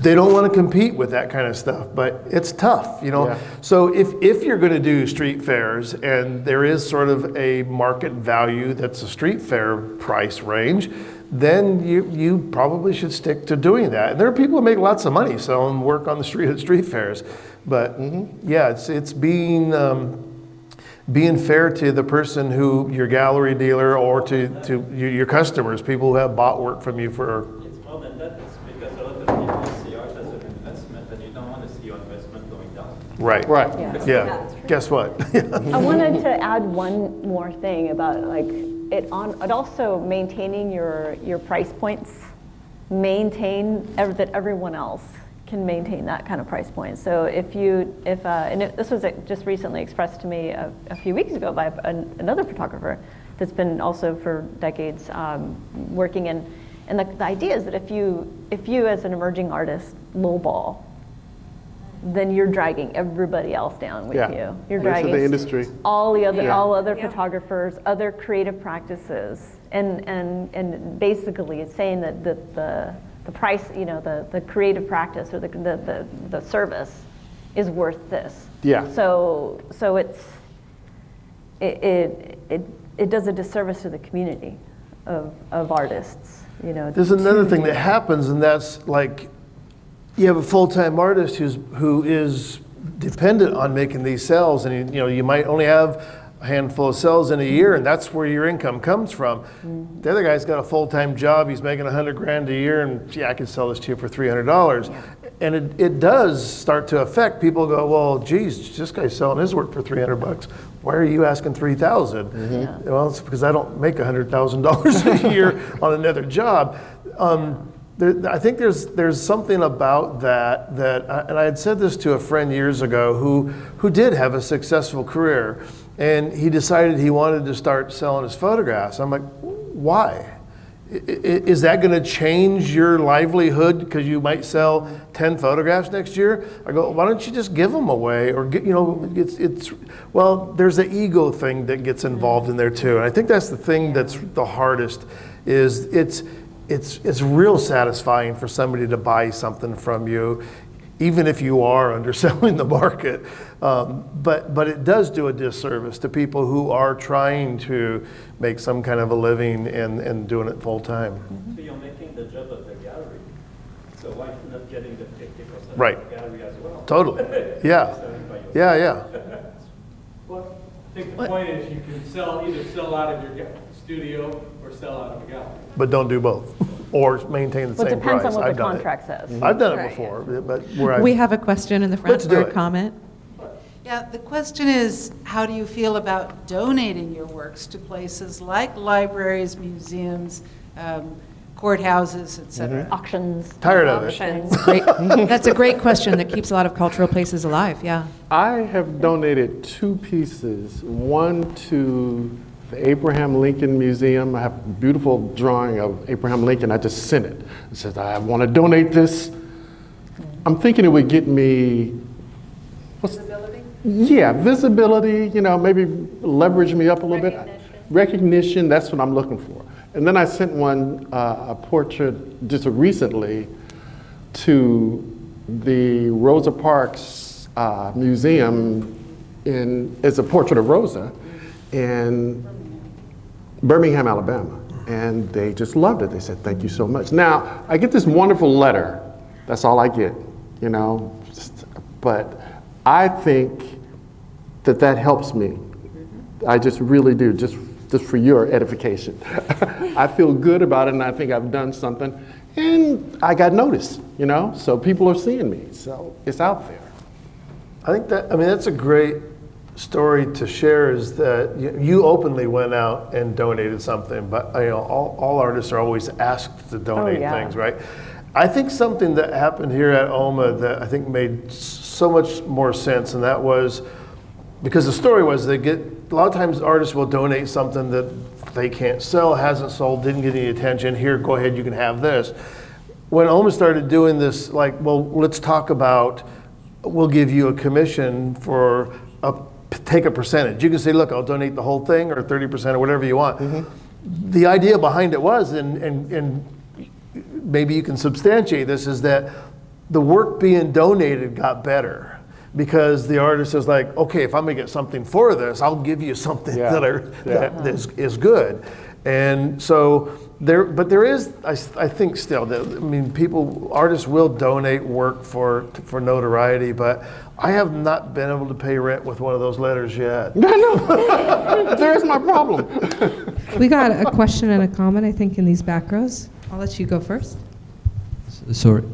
They don't want to compete with that kind of stuff, but it's tough, you know. Yeah. So if you're going to do street fairs and there is sort of a market value that's a street fair price range, then you probably should stick to doing that. And there are people who make lots of money selling work on the street at street fairs. But yeah, it's being fair to the person who, your gallery dealer, or to your customers, people who have bought work from you for. It's more than that. It's because a lot of people see art as an investment, and you don't want to see your investment going down. Right. Right. Yeah. Guess what? I wanted to add one more thing about like it also maintaining your price points, that everyone else can maintain that kind of price point. So this was just recently expressed to me a few weeks ago by another photographer that's been also for decades working in, and the idea is that if you as an emerging artist lowball, then you're dragging everybody else down with you. You're dragging the industry. all other photographers, other creative practices, and basically it's saying that the price, the creative practice or the service is worth this. Yeah. So it does a disservice to the community of artists. There's another thing that happens, and that's like you have a full-time artist who is dependent on making these sales, and you might only have a handful of sales in a year, and that's where your income comes from. The other guy's got a full-time job, he's making $100,000 a year, and I can sell this to you for $300. Yeah. And it does start to affect people. Go, well, geez, this guy's selling his work for $300. Why are you asking $3,000? Well, it's because I don't make $100,000 a year on another job. I think there's something about that, and I had said this to a friend years ago who did have a successful career, and he decided he wanted to start selling his photographs. I'm like, why? Is that going to change your livelihood because you might sell 10 photographs next year? I go, why don't you just give them away? Or get, well, there's the ego thing that gets involved in there too. And I think that's the thing that's the hardest is it's real satisfying for somebody to buy something from you, even if you are underselling the market. But it does do a disservice to people who are trying to make some kind of a living and doing it full time. So you're making the job of the gallery. So why not getting the 50% Right. of the gallery as well? Totally. Yeah. Yeah, yeah. Well, I think the point is you can either sell out of your studio or sell out of a gallery. But don't do both, or maintain the Well, it same price. depends on what I've the done it. contract says. I've done it Right. before, but where We have a question in the front Let's do or a it. comment. Yeah, the question is, how do you feel about donating your works to places like libraries, museums, courthouses, et cetera? Auctions. Tired of it. Auctions. Great. That's a great question that keeps a lot of cultural places alive, yeah. I have donated 2 pieces, one to the Abraham Lincoln Museum. I have a beautiful drawing of Abraham Lincoln. I just sent it. It says, I want to donate this. I'm thinking it would get me visibility? Yeah, visibility, maybe leverage me up a little bit. Recognition, that's what I'm looking for. And then I sent one, a portrait just recently to the Rosa Parks Museum it's a portrait of Rosa in Birmingham, Alabama. And they just loved it. They said, thank you so much. Now, I get this wonderful letter. That's all I get, but I think that helps me. I just really do, just for your edification. I feel good about it, and I think I've done something, and I got noticed, so people are seeing me, so it's out there. I think that's a great story to share, is that you openly went out and donated something, but all artists are always asked to donate things, right? I think something that happened here at OMA that I think made so much more sense, and that was because the story was a lot of times artists will donate something that they can't sell, hasn't sold, didn't get any attention. Here, go ahead, you can have this. When OMA started doing this, let's talk about, we'll give you a commission for take a percentage. You can say, look, I'll donate the whole thing or 30% or whatever you want. Mm-hmm. The idea behind it was, and maybe you can substantiate this, is that the work being donated got better because the artist is like, okay, if I'm gonna get something for this, I'll give you something that is good. And so there is, I think still, artists will donate work for notoriety, but I have not been able to pay rent with one of those letters yet. No, there's my problem. We got a question and a comment, I think, in these back rows. I'll let you go first. Sorry.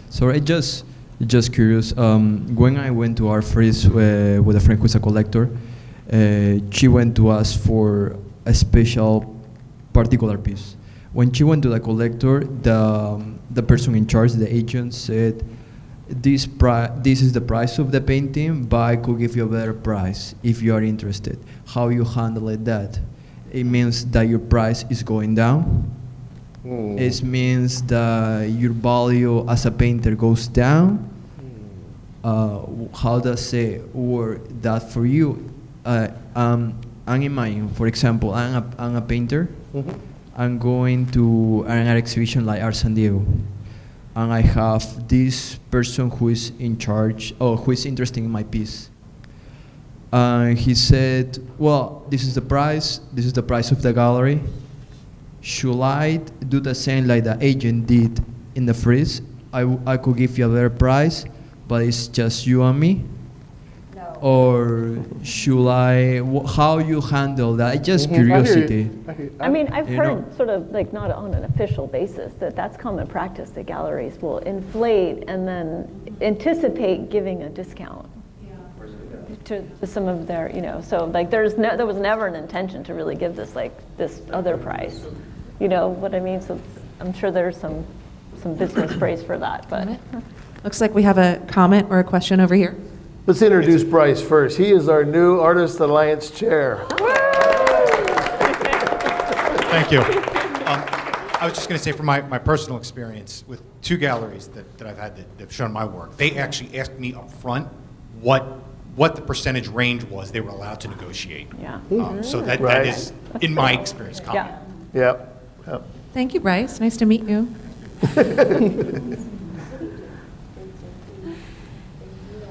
Sorry, just curious. When I went to Art Freeze with a friend who's a collector, she went to ask for a special particular piece. When she went to the collector, the person in charge, the agent, said, this is the price of the painting, but I could give you a better price if you are interested. How you handle that? It means that your price is going down. It means that your value as a painter goes down. How does it work that for you? I'm imagining, for example, I'm a painter. Mm-hmm. I'm going to an art exhibition like Art San Diego, and I have this person who is in charge, or who is interested in my piece. He said, well, this is the price of the gallery. Should I do the same like the agent did in the freeze? I could give you a better price, but it's just you and me? No. Or should how you handle that? Just curiosity. I've heard sort of not on an official basis that's common practice that galleries will inflate and then anticipate giving a discount. To some of their, so there was never an intention to really give this this other price, you know what I mean? So I'm sure there's some business phrase for that, but. Looks like we have a comment or a question over here. Let's introduce Bryce first. He is our new Artist Alliance Chair. Thank you. I was just going to say, from my personal experience with 2 galleries that I've had that have shown my work, they actually asked me up front what the percentage range was they were allowed to negotiate. Yeah. So that Right. is, in my experience, common. Yep. Thank you, Bryce. Nice to meet you.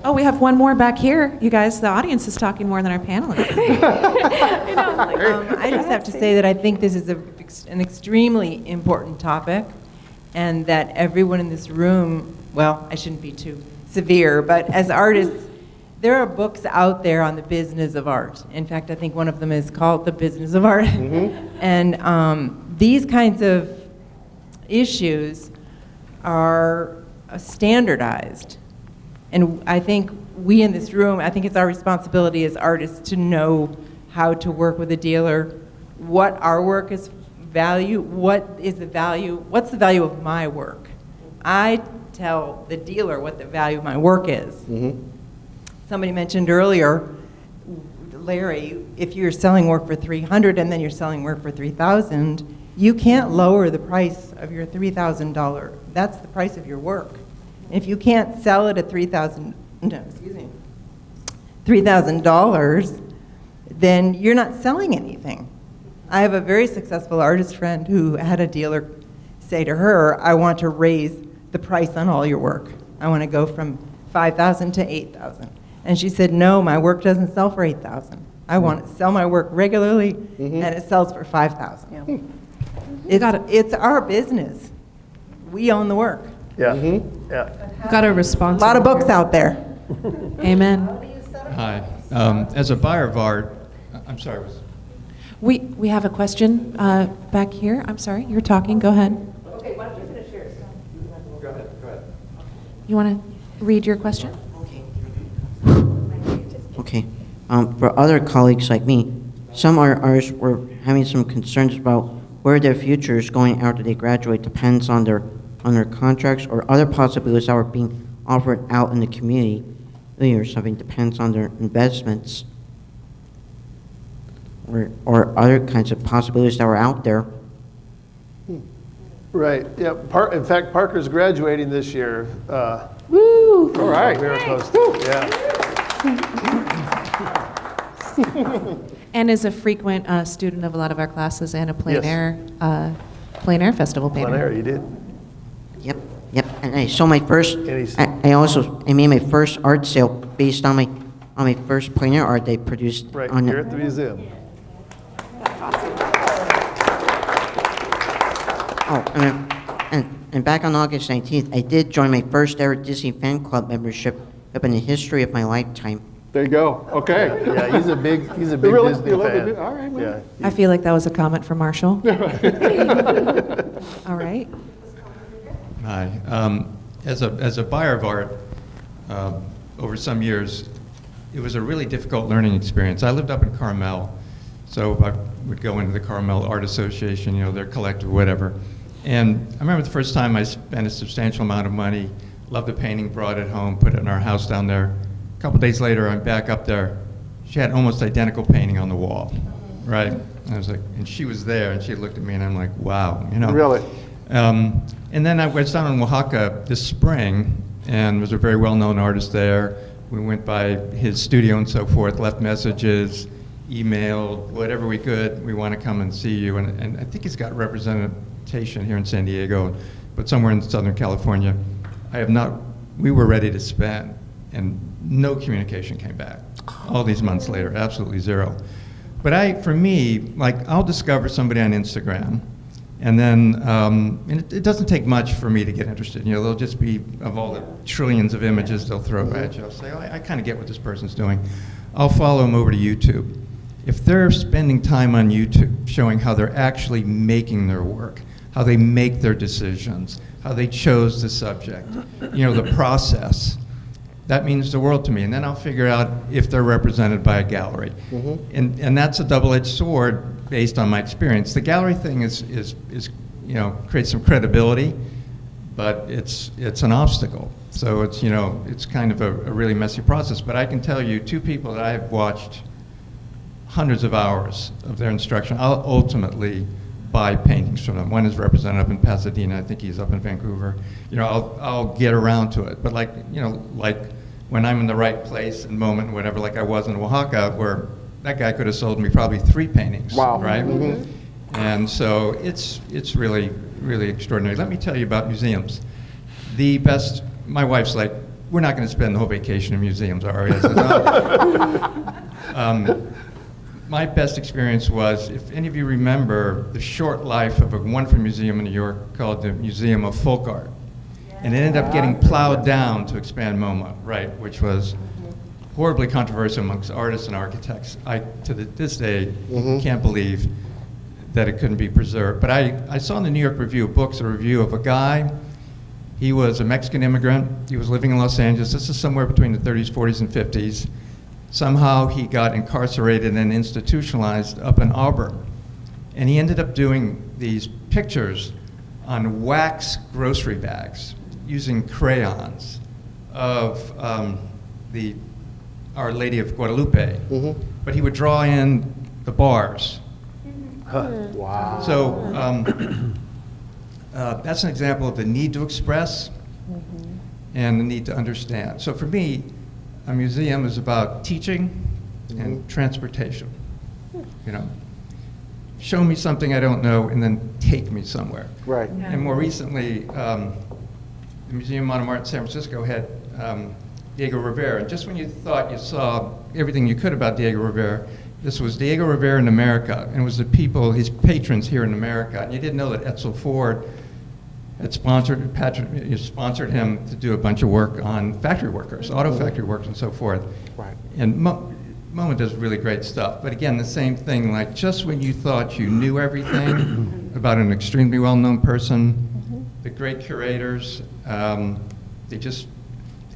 Oh, we have one more back here. You guys, the audience is talking more than our panelists. I just have to say that I think this is an extremely important topic, and that everyone in this room, well, I shouldn't be too severe, but as artists, there are books out there on the business of art. In fact, I think one of them is called The Business of Art. And these kinds of issues are standardized. And I think we in this room, I think it's our responsibility as artists to know how to work with a dealer, what our work is value, what's the value of my work. I tell the dealer what the value of my work is. Somebody mentioned earlier, Larry, if you're selling work for $300 and then you're selling work for $3,000, you can't lower the price of your $3,000. That's the price of your work. If you can't sell it at $3,000, then you're not selling anything. I have a very successful artist friend who had a dealer say to her, I want to raise the price on all your work. I want to go from $5,000 to $8,000. And she said, no, my work doesn't sell for $8,000. I want to sell my work regularly, and it sells for $5,000. It's our business. We own the work. Yeah. Got a response. A lot of books out there. Amen. Hi. As a buyer of art, I'm sorry. We have a question back here. I'm sorry, you're talking. Go ahead. Okay, why don't you finish yours? Go ahead. You want to read your question? Okay. For other colleagues like me, some artists were having some concerns about where their future is going after they graduate. Depends on their contracts or other possibilities that were being offered out in the community, or something. Depends on their investments or other kinds of possibilities that were out there. Right. Yeah. In fact, Parker's graduating this year. Woo! All right. Yeah. And is a frequent student of a lot of our classes and a plein air festival painter. Plein air, you did. Yep. And I saw my first. I made my first art sale based on my first plein air art they produced. Right on here at the museum. Oh, and back on August 19th, I did join my first ever Disney fan club membership up in the history of my lifetime. There you go. Okay. Yeah, he's a big Disney fan. All right, man. I feel like that was a comment for Marshall. All right. Hi. As a buyer of art, over some years, it was a really difficult learning experience. I lived up in Carmel, so I would go into the Carmel Art Association, their collective, whatever. And I remember the first time I spent a substantial amount of money, loved the painting, brought it home, put it in our house down there. A couple days later, I'm back up there. She had almost identical painting on the wall, right? And I was like, and she was there, and she looked at me, and I'm like, wow, Really? And then I was down in Oaxaca this spring, and was a very well-known artist there. We went by his studio and so forth, left messages, emailed, whatever we could. We want to come and see you, and I think he's got representation here in San Diego, but somewhere in Southern California. We were ready to spend, and no communication came back. All these months later, absolutely zero. But for me, I'll discover somebody on Instagram, and then and it doesn't take much for me to get interested. They'll just be, of all the trillions of images they'll throw at you, I'll say, I kind of get what this person's doing. I'll follow them over to YouTube. If they're spending time on YouTube showing how they're actually making their work, how they make their decisions, how they chose the subject, the process, that means the world to me. And then I'll figure out if they're represented by a gallery. And that's a double-edged sword based on my experience. The gallery thing is creates some credibility, but it's an obstacle. So it's kind of a really messy process. But I can tell you, 2 people that I've watched hundreds of hours of their instruction, ultimately buy paintings from them. One is represented up in Pasadena. I think he's up in Vancouver. You know, I'll get around to it. But like, you know, like when I'm in the right place and moment, whatever, like I was in Oaxaca, where that guy could have sold me probably 3 paintings. Wow. Right? Mhm. And so it's really, really extraordinary. Let me tell you about museums. The best, my wife's like, we're not going to spend the whole vacation in museums, are we? I said, no. My best experience was, if any of you remember, the short life of a wonderful museum in New York called the Museum of Folk Art. And it ended up getting plowed down to expand MoMA, right, which was horribly controversial amongst artists and architects. I, to this day, can't believe that it couldn't be preserved. But I saw in the New York Review of Books a review of a guy. He was a Mexican immigrant. He was living in Los Angeles. This is somewhere between the 30s, 40s, and 50s. Somehow he got incarcerated and institutionalized up in Auburn. And he ended up doing these pictures on wax grocery bags using crayons of Our Lady of Guadalupe. But he would draw in the bars. Wow. So that's an example of the need to express and the need to understand. So for me, a museum is about teaching and transportation. You know, show me something I don't know and then take me somewhere. Right. And more recently, the Museum of Modern Art in San Francisco had Diego Rivera. And just when you thought you saw everything you could about Diego Rivera, this was Diego Rivera in America, and it was the people, his patrons here in America. And you didn't know that Edsel Ford had sponsored him to do a bunch of work on factory workers, auto factory workers and so forth. Right. And MoMA does really great stuff. But again, the same thing, like just when you thought you knew everything about an extremely well-known person, the great curators, they just,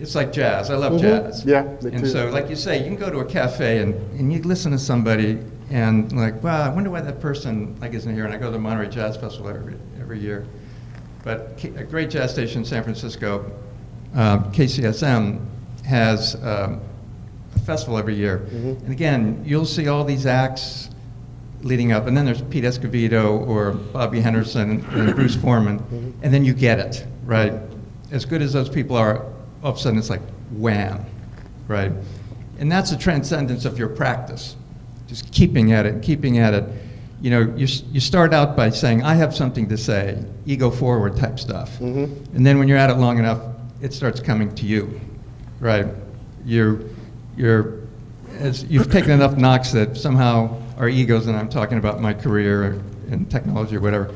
it's like jazz. I love jazz. Yeah, me and too. so, like you say, you can go to a cafe and you listen to somebody and like, wow, I wonder why that person like isn't here. And I go to the Monterey Jazz Festival every year. But a great jazz station in San Francisco, KCSM, has a festival every year. And again, you'll see all these acts leading up, and then there's Pete Escovedo or Bobby Henderson and Bruce Foreman, and then you get it, right? As good as those people are, all of a sudden it's like wham, right? And that's the transcendence of your practice, just keeping at it, keeping at it. You know, you start out by saying, I have something to say, ego forward type stuff. And then when you're at it long enough, it starts coming to you, right? As you've taken enough knocks that somehow our egos, and I'm talking about my career in technology or whatever,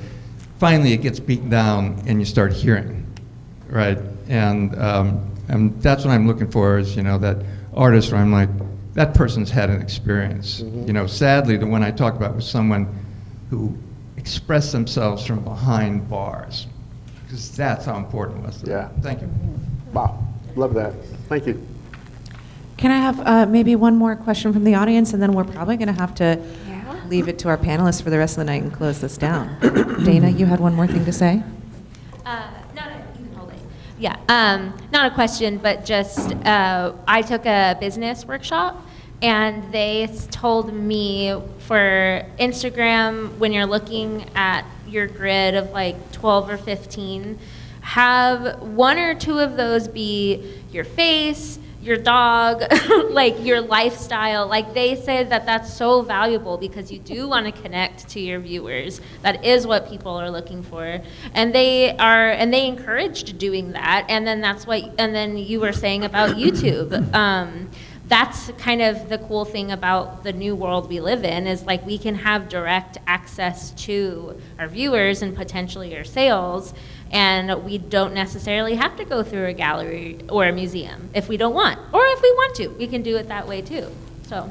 finally it gets beaten down and you start hearing, right? And that's what I'm looking for is, you know, that artist where I'm like, that person's had an experience. You know, sadly, the one I talked about was someone who expressed themselves from behind bars, because that's how important it was. Yeah. Thank you. Wow. Love that. Thank you. Can I have maybe one more question from the audience, and then we're probably going to have to leave it to our panelists for the rest of the night and close this down. Dana, you had one more thing to say? Yeah, not a question, but just I took a business workshop, and they told me for Instagram, when you're looking at your grid of like 12 or 15, have 1 or 2 of those be your face, your dog, like your lifestyle. Like they said that that's so valuable because you do want to connect to your viewers. That is what people are looking for, and they encouraged doing that. And then and then you were saying about YouTube. That's kind of the cool thing about the new world we live in, is like we can have direct access to our viewers and potentially our sales, and we don't necessarily have to go through a gallery or a museum if we don't want, or if we want to, we can do it that way too. So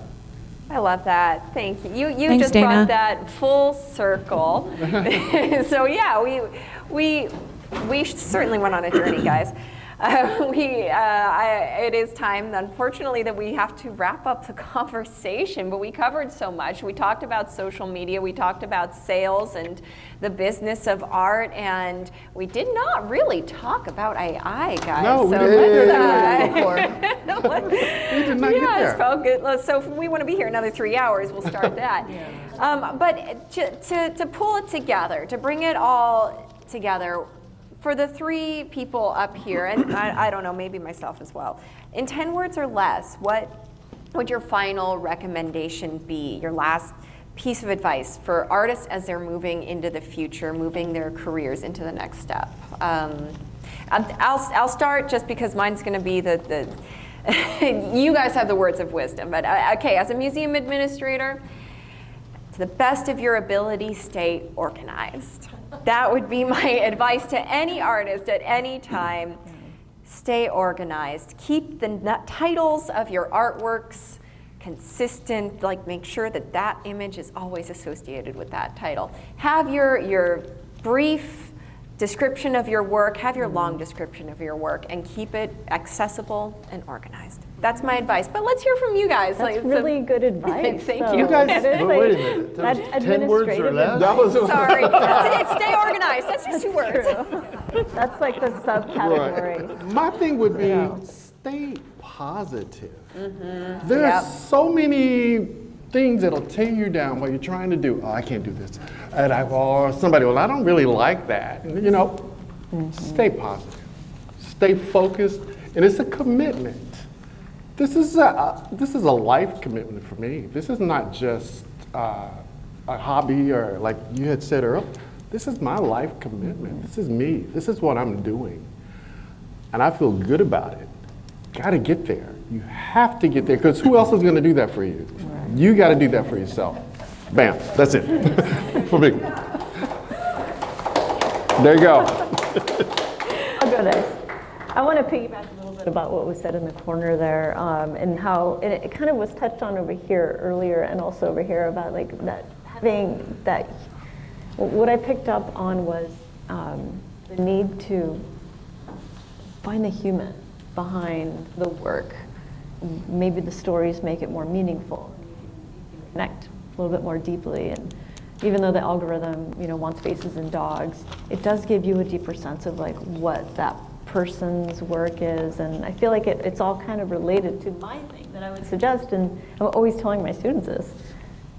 I love that. Thank you. You Thanks, just Dana. brought that full circle. So yeah, we certainly went on a journey, guys. It is time, unfortunately, that we have to wrap up the conversation, but we covered so much. We talked about social media, we talked about sales and the business of art, and we did not really talk about AI, guys. No, we did not get there. Focus. So if we want to be here another 3 hours, we'll start that. But to pull it together, to bring it all together, for the 3 people up here, and I don't know, maybe myself as well, in 10 words or less, what would your final recommendation be, your last piece of advice for artists as they're moving into the future, moving their careers into the next step? I'll start just because mine's going to be the you guys have the words of wisdom, but okay, as a museum administrator, to the best of your ability, stay organized. That would be my advice to any artist at any time. Stay organized. Keep the titles of your artworks consistent, like make sure that that image is always associated with that title. Have your brief description of your work, have your long description of your work, and keep it accessible and organized. That's my advice. But let's hear from you guys. That's really good advice. Thank so you. But wait a minute. That was 10 words or less? Sorry. It's stay organized. That's just 2 words. That's like the subcategory. Right. My thing would be stay positive. Mm-hmm. There's so many things that'll tear you down while you're trying to do, oh, I can't do this. And or somebody, well, I don't really like that. And, stay positive. Stay focused. And it's a commitment. This is a life commitment for me. This is not just a hobby or like you had said earlier. This is my life commitment. This is me. This is what I'm doing. And I feel good about it. Got to get there. You have to get there because who else is going to do that for you? Right. You got to do that for yourself. Bam. That's it. For me. There you go. I'll go next. I want to piggyback a little bit about what was said in the corner there, and how and it kind of was touched on over here earlier, and also over here about like that having that. What I picked up on was the need to find the human behind the work. Maybe the stories make it more meaningful. Connect a little bit more deeply, and even though the algorithm, wants faces and dogs, it does give you a deeper sense of like what that person's work is, and I feel like it's all kind of related to my thing that I would suggest, and I'm always telling my students this,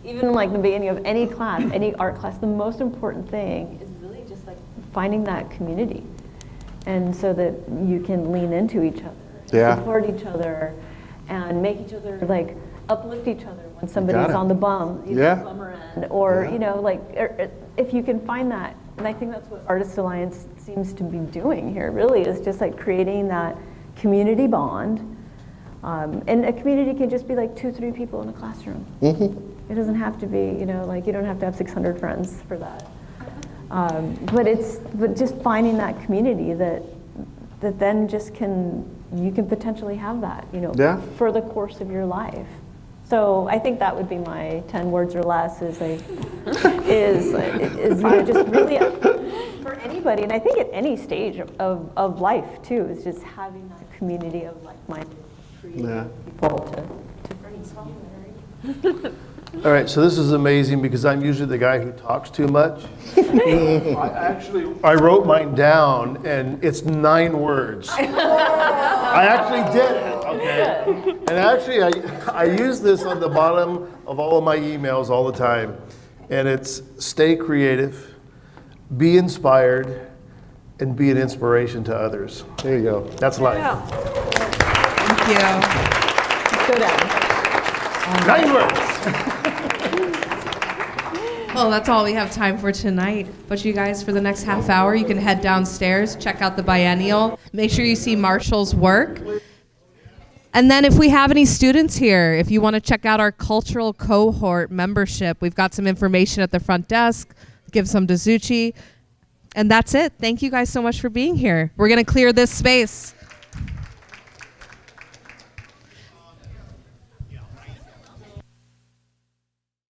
even like the beginning of any class, any art class, the most important thing is really just like finding that community, and so that you can lean into each other, support each other, and make each other like uplift each other when somebody's on the bummer end, or if you can find that. And I think that's what Artist Alliance seems to be doing here, really, is just like creating that community bond. And a community can just be like 2-3 people in a classroom. It doesn't have to be, you don't have to have 600 friends for that. But just finding that community that then you can potentially have that, for the course of your life. So I think that would be my 10 words or less is just really for anybody, and I think at any stage of life too, is just having that community of like-minded people to brainstorm. All right, so this is amazing because I'm usually the guy who talks too much. I wrote mine down and it's 9 words. I actually did it, okay? And actually I use this on the bottom of all of my emails all the time. And it's stay creative, be inspired, and be an inspiration to others. There you go. That's life. Yeah. Thank you. Go down. 9 words. Well, that's all we have time for tonight. But you guys, for the next half hour, you can head downstairs, check out the biennial. Make sure you see Marshall's work. And then if we have any students here, if you want to check out our cultural cohort membership, we've got some information at the front desk. Give some to Zucci. And that's it. Thank you guys so much for being here. We're going to clear this space.